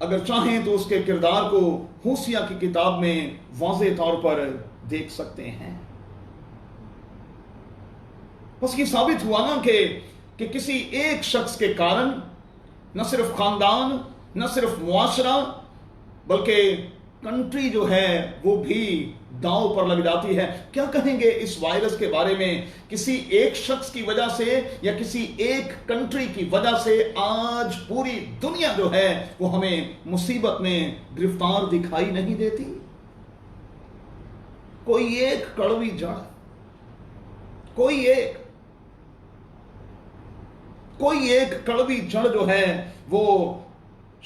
अगर चाहें तो उसके किरदार को हूसिया की किताब में वाज़ेह तौर पर देख सकते हैं। बस ये साबित हुआ ना कि किसी एक शख्स के कारण न सिर्फ खानदान, न सिर्फ मुआशरा, बल्कि कंट्री जो है वो भी दांव पर लग जाती है। क्या कहेंगे इस वायरस के बारे में? किसी एक शख्स की वजह से या किसी एक कंट्री की वजह से आज पूरी दुनिया जो है वो हमें मुसीबत में गिरफ्तार दिखाई नहीं देती। कोई एक कड़वी जड़, कोई एक कड़वी जड़ जो है वो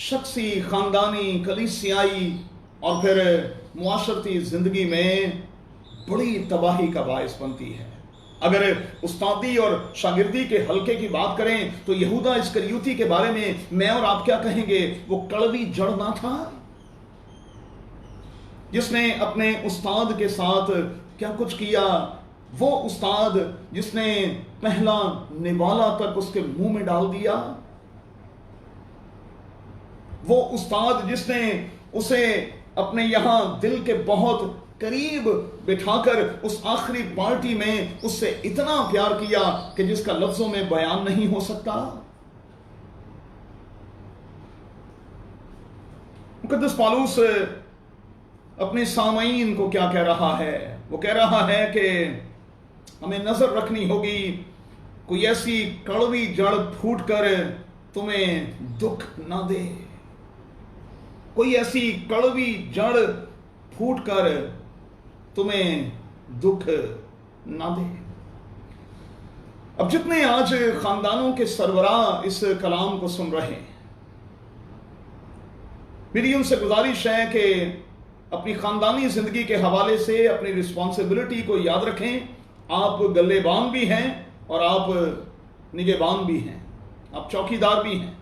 शख्सी, खानदानी, कलीसियाई और फिर मुआशरती जिंदगी में बड़ी तबाही का बायस बनती है। अगर उस्तादी और शागिर्दी के हल्के की बात करें तो यहूदा इस्करियोती के बारे में मैं और आप क्या कहेंगे? वो कड़वी जड़ ना था जिसने अपने उस्ताद के साथ क्या कुछ किया, वो उस्ताद जिसने पहला निवाला तक उसके मुंह में डाल दिया, वो उस्ताद जिसने उसे अपने यहां दिल के बहुत करीब बिठाकर उस आखिरी पार्टी में उससे इतना प्यार किया कि जिसका लफ्जों में बयान नहीं हो सकता। मुकद्दस पौलुस अपने सामईन को क्या कह रहा है? वो कह रहा है कि हमें नजर रखनी होगी कोई ऐसी कड़वी जड़ फूट कर तुम्हें दुख ना दे, कोई ऐसी कड़वी जड़ फूट कर तुम्हें दुख ना दे। अब जितने आज खानदानों के सरबराह इस कलाम को सुन रहे हैं, मेरी उनसे गुजारिश है कि अपनी खानदानी जिंदगी के हवाले से अपनी रिस्पॉन्सिबिलिटी को याद रखें। आप गल्लेबान भी हैं और आप निगहबान भी हैं, आप चौकीदार भी हैं।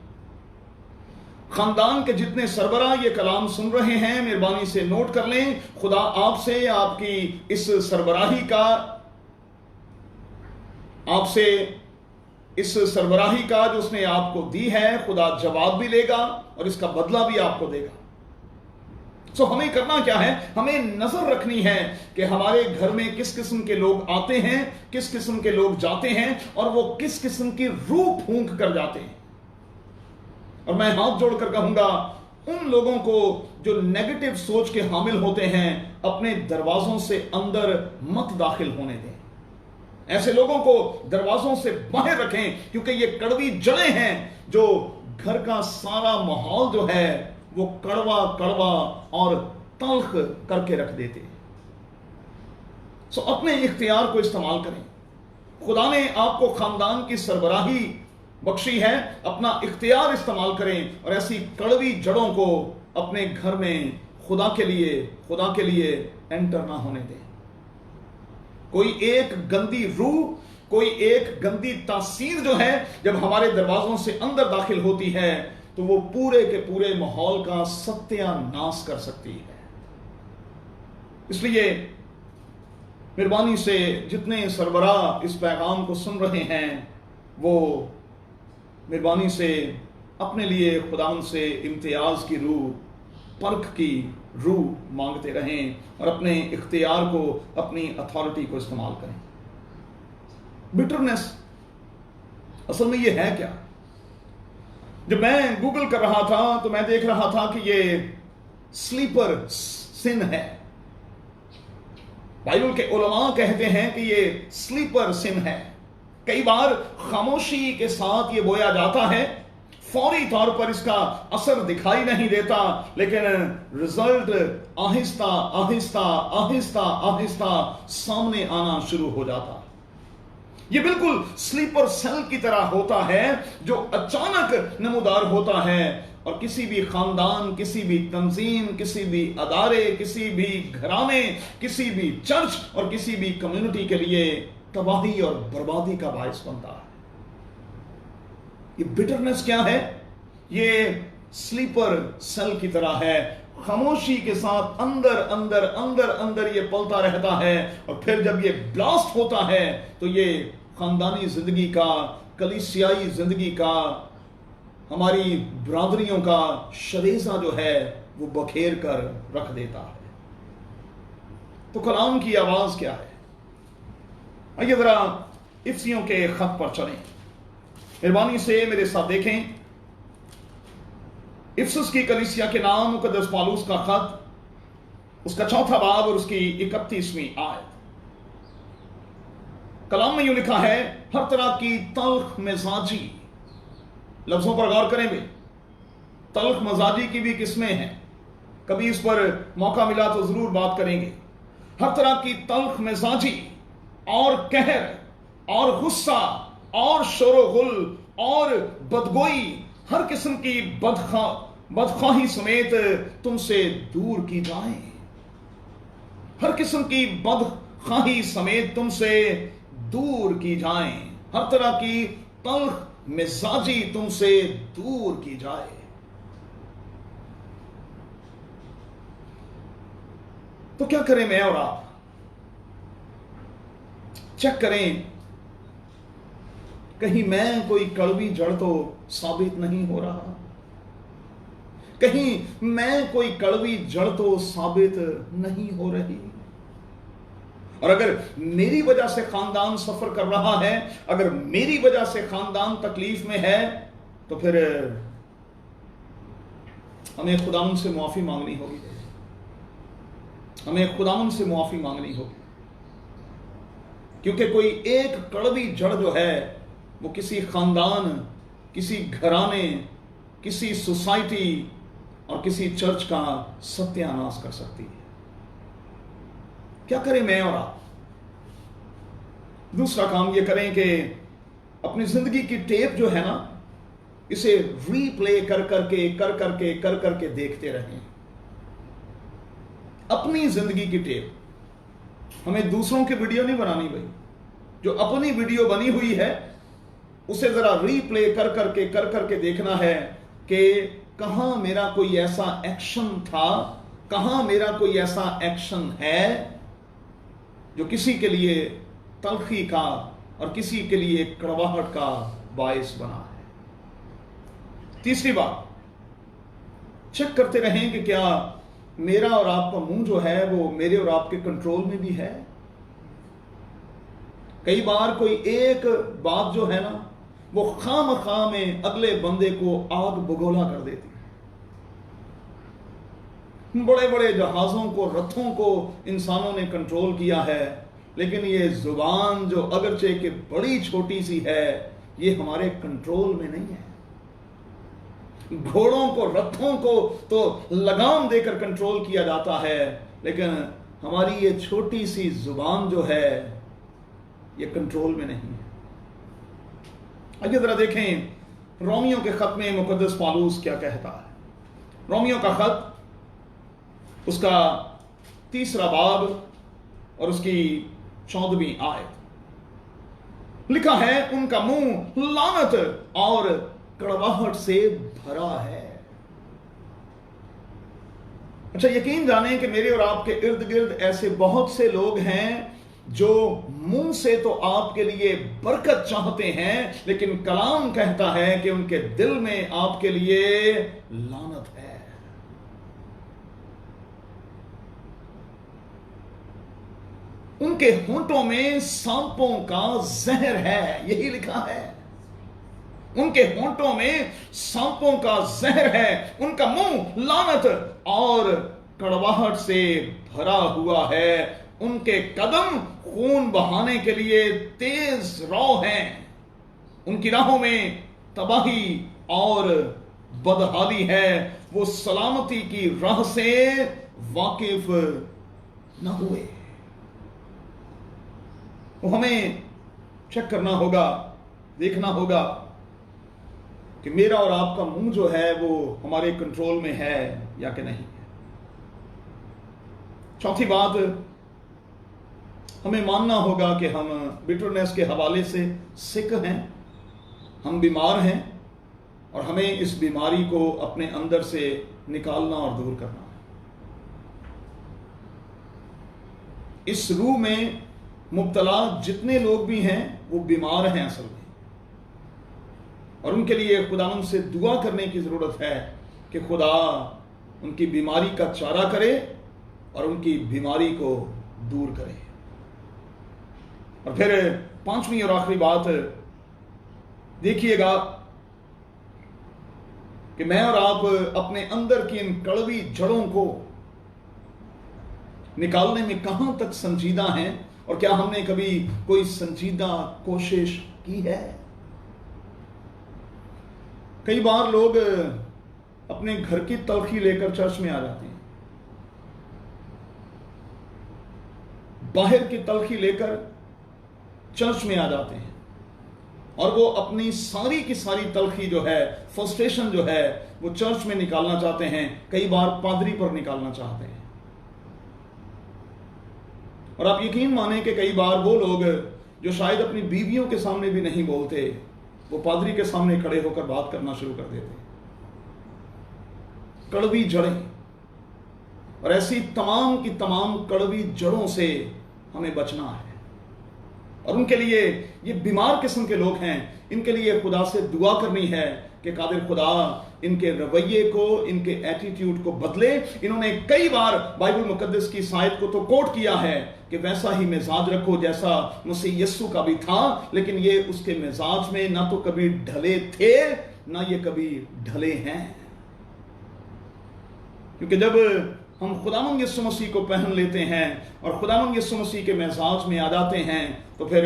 खानदान के जितने सरबराह ये कलाम सुन रहे हैं, मेहरबानी से नोट कर लें। खुदा आपसे आपकी इस सरबराही का, आपसे इस सरबराही का जो उसने आपको दी है, खुदा जवाब भी लेगा और इसका बदला भी आपको देगा। सो हमें करना क्या है? हमें नजर रखनी है कि हमारे घर में किस किस्म के लोग आते हैं, किस किस्म के लोग जाते हैं और वो किस किस्म की रूह फूंक कर जाते हैं। और मैं हाथ जोड़कर कहूंगा, उन लोगों को जो नेगेटिव सोच के हामिल होते हैं, अपने दरवाजों से अंदर मत दाखिल होने दें। ऐसे लोगों को दरवाजों से बाहर रखें, क्योंकि ये कड़वी जड़ें हैं जो घर का सारा माहौल जो है वो कड़वा कड़वा और तल्ख करके रख देते हैं। सो अपने इख्तियार को इस्तेमाल करें। खुदा ने आपको खानदान की सरबराही बख्शी है, अपना इख्तियार इस्तेमाल करें और ऐसी कड़वी जड़ों को अपने घर में खुदा के लिए एंटर ना होने दें। कोई एक गंदी रूह, कोई एक गंदी तासीर जो है जब हमारे दरवाजों से अंदर दाखिल होती है तो वो पूरे के पूरे माहौल का सत्यानाश कर सकती है। इसलिए मेहरबानी से जितने सरबराह इस पैगाम को सुन रहे हैं, वो मेहरबानी से अपने लिए खुदावंद से इम्तियाज की रूह, परख की रूह मांगते रहें और अपने इख्तियार को, अपनी अथॉरिटी को इस्तेमाल करें। बिटरनेस असल में ये है क्या? जब मैं गूगल कर रहा था तो मैं देख रहा था कि ये स्लीपर सिन है। बाइबल के उलमा कहते हैं कि ये स्लीपर सिन है। कई बार खामोशी के साथ ये बोया जाता है, फौरी तौर पर इसका असर दिखाई नहीं देता, लेकिन रिजल्ट आहिस्ता आहिस्ता आहिस्ता आहिस्ता सामने आना शुरू हो जाता है। ये बिल्कुल स्लीपर सेल की तरह होता है जो अचानक नमूदार होता है और किसी भी खानदान, किसी भी तंजीम, किसी भी अदारे, किसी भी घराने, किसी भी चर्च और किसी भी कम्युनिटी के लिए तबाही और बर्बादी का बायस बनता है। ये बिटरनेस क्या है? ये स्लीपर सेल की तरह है, खामोशी के साथ अंदर अंदर अंदर अंदर ये पलता रहता है और फिर जब ये ब्लास्ट होता है तो ये खानदानी जिंदगी का, कलीसियाई जिंदगी का, हमारी बरादरियों का शरीजा जो है वो बखेर कर रख देता है। तो कलाम की आवाज क्या है? आइए जरा इफ्सियों के खत पर चलें। मेहरबानी से मेरे साथ देखें। इफ्सुस की कलीसिया के नाम मुकद्दस पौलुस का खत, उसका 4वां बाब और उसकी 31वीं आयत। कलाम में यूं लिखा है, हर तरह की तल्ख मिजाजी, लफ्जों पर गौर करें भी, तल्ख मिजाजी की भी किस्में हैं, कभी इस पर मौका मिला तो जरूर बात करेंगे। हर तरह की तल्ख मिजाजी और कहर और गुस्सा और शोरोगुल और बदगोई, हर किस्म की बदख्वाही समेत तुमसे दूर की जाए। हर किस्म की बदख्वाही समेत तुमसे दूर की जाए। हर तरह की तल्ख मिजाजी तुमसे दूर की जाए। तो क्या करें मैं और आप? चेक करें कहीं मैं कोई कड़वी जड़ तो साबित नहीं हो रहा, कहीं मैं कोई कड़वी जड़ तो साबित नहीं हो रही। और अगर मेरी वजह से खानदान सफर कर रहा है, अगर मेरी वजह से खानदान तकलीफ में है, तो फिर हमें खुदावन से मुआफी मांगनी होगी, हमें खुदावन से मुआफी मांगनी होगी। क्योंकि कोई एक कड़वी जड़ जो है वो किसी खानदान, किसी घराने, किसी सोसाइटी और किसी चर्च का सत्यानाश कर सकती है। क्या करें मैं और आप? दूसरा काम ये करें कि अपनी जिंदगी की टेप जो है ना, इसे रीप्ले कर करके देखते रहें। अपनी जिंदगी की टेप, हमें दूसरों की वीडियो नहीं बनानी भाई। जो अपनी वीडियो बनी हुई है उसे जरा रीप्ले कर करके देखना है कि कहां मेरा कोई ऐसा एक्शन था, कहां मेरा कोई ऐसा एक्शन है जो किसी के लिए तलखी का और किसी के लिए कड़वाहट का बायस बना है। तीसरी बात, चेक करते रहें कि क्या मेरा और आपका मुंह जो है वो मेरे और आपके कंट्रोल में भी है। कई बार कोई एक बात जो है ना वो खामखा में अगले बंदे को आग बगोला कर देती है। बड़े बड़े जहाजों को, रथों को इंसानों ने कंट्रोल किया है, लेकिन ये जुबान जो अगरचे कि बड़ी छोटी सी है, ये हमारे कंट्रोल में नहीं है। घोड़ों को, रथों को तो लगाम देकर कंट्रोल किया जाता है, लेकिन हमारी ये छोटी सी जुबान जो है ये कंट्रोल में नहीं है। आइए जरा देखें रोमियो के खत में मुकद्दस पौलुस क्या कहता है। रोमियो का खत, उसका 3 बाब और उसकी 14वीं आयत, लिखा है उनका मुंह लानत और कड़वाहट से भरा है। अच्छा, यकीन जाने कि मेरे और आपके इर्द गिर्द ऐसे बहुत से लोग हैं जो मुंह से तो आपके लिए बरकत चाहते हैं, लेकिन कलाम कहता है कि उनके दिल में आपके लिए लानत है। उनके होंठों में सांपों का जहर है, यही लिखा है। उनके होंठों में सांपों का जहर है, उनका मुंह लानत और कड़वाहट से भरा हुआ है, उनके कदम खून बहाने के लिए तेज रौ हैं, उनकी राहों में तबाही और बदहाली है, वो सलामती की राह से वाकिफ न हुए। वो हमें चेक करना होगा, देखना होगा कि मेरा और आपका मुंह जो है वो हमारे कंट्रोल में है या कि नहीं। चौथी बात, हमें मानना होगा कि हम बिटरनेस के हवाले से सिक हैं, हम बीमार हैं और हमें इस बीमारी को अपने अंदर से निकालना और दूर करना है। इस रूह में मुब्तला जितने लोग भी हैं वो बीमार हैं असल में, और उनके लिए खुदावंद से दुआ करने की जरूरत है कि खुदा उनकी बीमारी का चारा करे और उनकी बीमारी को दूर करे। और फिर 5वीं और आखिरी बात देखिएगा कि मैं और आप अपने अंदर की इन कड़वी जड़ों को निकालने में कहां तक संजीदा हैं, और क्या हमने कभी कोई संजीदा कोशिश की है। कई बार लोग अपने घर की तलखी लेकर चर्च में आ जाते हैं, बाहर की तलखी लेकर चर्च में आ जाते हैं, और वो अपनी सारी की सारी तलखी जो है, फ्रस्ट्रेशन जो है, वो चर्च में निकालना चाहते हैं, कई बार पादरी पर निकालना चाहते हैं। और आप यकीन माने कि कई बार वो लोग जो शायद अपनी बीवियों के सामने भी नहीं बोलते, वो पादरी के सामने खड़े होकर बात करना शुरू कर देते। कड़वी जड़ें, और ऐसी तमाम की तमाम कड़वी जड़ों से हमें बचना है। और उनके लिए, ये बीमार किस्म के लोग हैं, इनके लिए खुदा से दुआ करनी है कि कादिर खुदा इनके रवैये को, इनके एटीट्यूड को बदले। इन्होंने कई बार बाइबल मुकद्दस की इस आयत को तो कोट किया है कि वैसा ही मिजाज रखो जैसा मसीह यस्सु का भी था, लेकिन ये उसके मिजाज में ना तो कभी ढले थे ना ये कभी ढले हैं। क्योंकि जब हम खुदावंद यीशु मसीह को पहन लेते हैं और खुदावंद यीशु मसीह के मिजाज में आ जाते हैं, तो फिर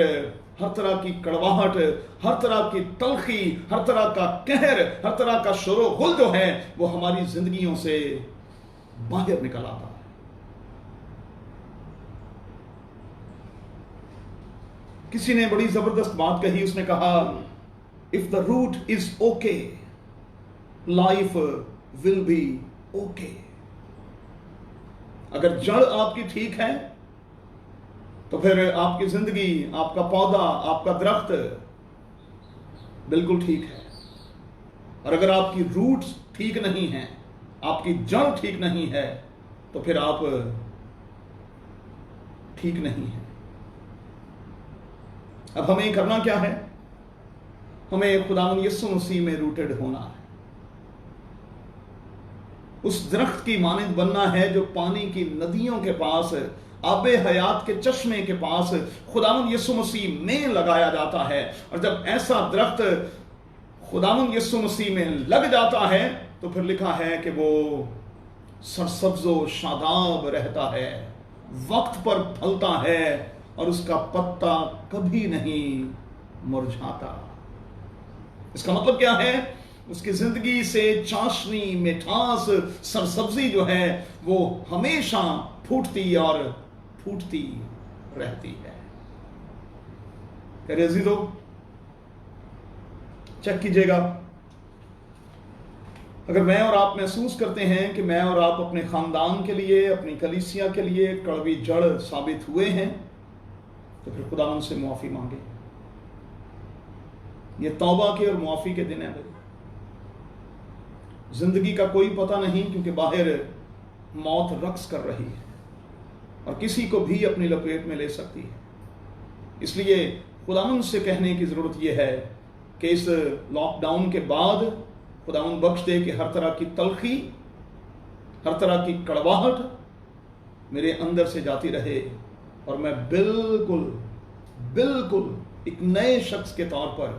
हर तरह की कड़वाहट, हर तरह की तलखी, हर तरह का कहर, हर तरह का शोरो गुल जो है वो हमारी जिंदगियों से बाहर निकल आता है। किसी ने बड़ी जबरदस्त बात कही, उसने कहा, if the root is okay life will be okay. अगर जड़ आपकी ठीक है तो फिर आपकी जिंदगी, आपका पौधा, आपका दरख्त बिल्कुल ठीक है। और अगर आपकी रूट्स ठीक नहीं है, आपकी जड़ ठीक नहीं है, तो फिर आप ठीक नहीं है। अब हमें करना क्या है? हमें खुदावंद यीशु मसीह में रूटेड होना है। उस दरख्त की मानंद बनना है जो पानी की नदियों के पास, आबे हयात के चश्मे के पास खुदावंद यीशु मसीह में लगाया जाता है। और जब ऐसा दरख्त खुदावंद यीशु मसीह में लग जाता है तो फिर लिखा है कि वो सरसब्जो शादाब रहता है, वक्त पर फलता है और उसका पत्ता कभी नहीं मुरझाता। इसका मतलब क्या है? उसकी जिंदगी से चाशनी, मिठास, सरसब्जी जो है वो हमेशा फूटती और फूटती रहती है। क्या अजीजों, चेक कीजिएगा, अगर मैं और आप महसूस करते हैं कि मैं और आप अपने खानदान के लिए, अपनी कलीसिया के लिए कड़वी जड़ साबित हुए हैं, तो फिर खुदावंद से मुआफी मांगे। ये तौबा के और मुआफी के दिन है। जिंदगी का कोई पता नहीं, क्योंकि बाहर मौत रक्स कर रही है और किसी को भी अपनी लपेट में ले सकती है। इसलिए खुदावंद से कहने की जरूरत यह है कि इस लॉकडाउन के बाद खुदावंद बख्श दे कि हर तरह की तलखी, हर तरह की कड़वाहट मेरे अंदर से जाती रहे और मैं बिल्कुल बिल्कुल एक नए शख्स के तौर पर,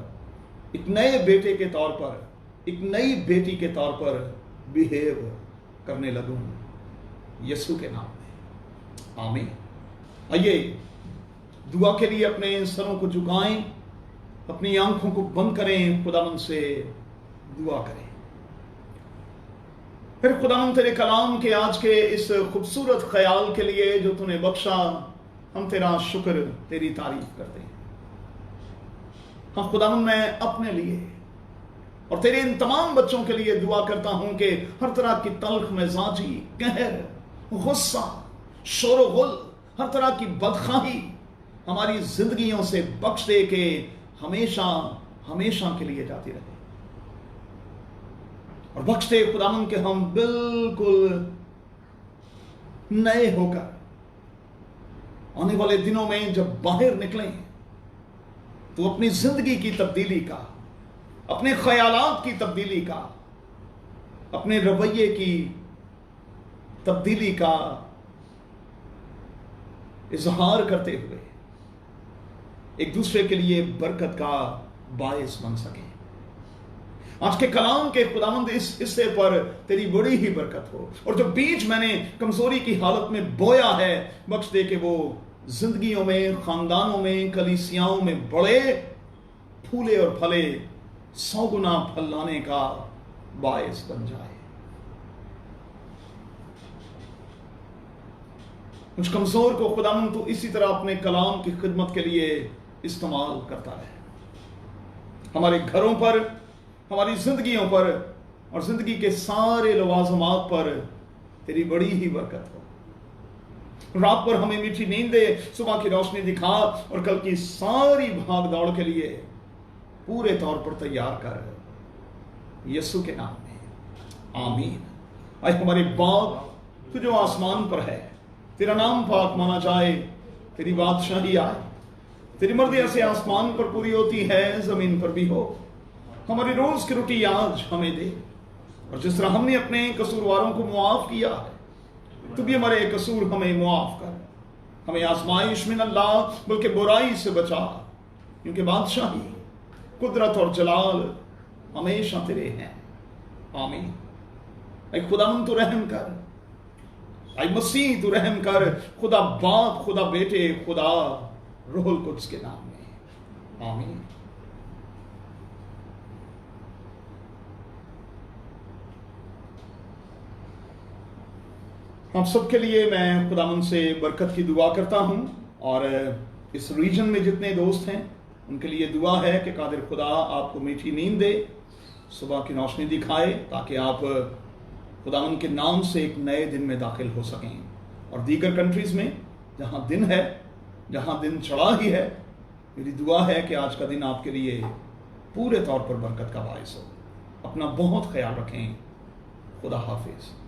एक नए बेटे के तौर पर, एक नई बेटी के तौर पर बिहेव करने लगूं यीशु के नाम में। आमीन। आइए दुआ के लिए अपने सरों को झुकाएं, अपनी आंखों को बंद करें, खुदावंद से दुआ करें। फिर खुदावंद तेरे कलाम के आज के इस खूबसूरत ख्याल के लिए जो तूने बख्शा, हम तेरा शुक्र, तेरी तारीफ करते हैं। हाँ खुदावंद, मैं अपने लिए और तेरे इन तमाम बच्चों के लिए दुआ करता हूं कि हर तरह की तल्ख मिजाजी, कहर, गुस्सा, शोर गुल, हर तरह की बदखाही हमारी जिंदगियों से बख्श दे के हमेशा हमेशा के लिए जाती रहे। और बख्श दे खुदावंद के हम बिल्कुल नए होकर आने वाले दिनों में जब बाहर निकलें तो अपनी जिंदगी की तब्दीली का, अपने ख्यालात की तब्दीली का, अपने रवैये की तब्दीली का इजहार करते हुए एक दूसरे के लिए बरकत का बायस बन सके। आज के कलाम के खुदावंद इस हिस्से पर तेरी बड़ी ही बरकत हो, और जो बीज मैंने कमजोरी की हालत में बोया है, बख्श दे के वो जिंदगियों में, खानदानों में, कलीसियाओं में बड़े, फूले और फले, 100 गुना फल लाने का बायस बन जाए। मुझ कमजोर को खुदावंद तू इसी तरह अपने कलाम की खिदमत के लिए इस्तेमाल करता है। हमारे घरों पर, हमारी जिंदगियों पर और जिंदगी के सारे लवाजमात पर तेरी बड़ी ही बरकत हो। रात पर हमें मीठी नींद दे, सुबह की रोशनी दिखा और कल की सारी भाग दौड़ के लिए पूरे तौर पर तैयार कर, यीशु के नाम में आमीन। आज हमारे बाप तू जो आसमान पर है, तेरा नाम पाक माना जाए, तेरी बादशाही आए, तेरी मर्जी ऐसे आसमान पर पूरी होती है, जमीन पर भी हो। हमारी रोज की रोटी आज हमें दे, और जिस तरह हमने अपने कसूरवारों को मुआफ किया है, तू भी हमारे कसूर हमें मुआफ कर। हमें आजमाइश में न ला, बल्कि बुराई से बचा, क्योंकि बादशाही, कुदरत और जलाल हमेशा तेरे हैं। आमीन। ऐ खुदावंद तू रहम कर, ऐ मसीह तू रहम कर, खुदा बाप, खुदा बेटे, खुदा रूहुल कुद्स के नाम में। आमीन। हम सबके लिए मैं खुदावंद से बरकत की दुआ करता हूं, और इस रीजन में जितने दोस्त हैं उनके लिए दुआ है कि कादिर खुदा आपको मीठी नींद दे, सुबह की रोशनी दिखाए, ताकि आप खुदावंद के नाम से एक नए दिन में दाखिल हो सकें। और दीगर कंट्रीज में जहां दिन है, जहां दिन चढ़ा ही है, मेरी दुआ है कि आज का दिन आपके लिए पूरे तौर पर बरकत का बायस हो। अपना बहुत ख्याल रखें। खुदा हाफिज।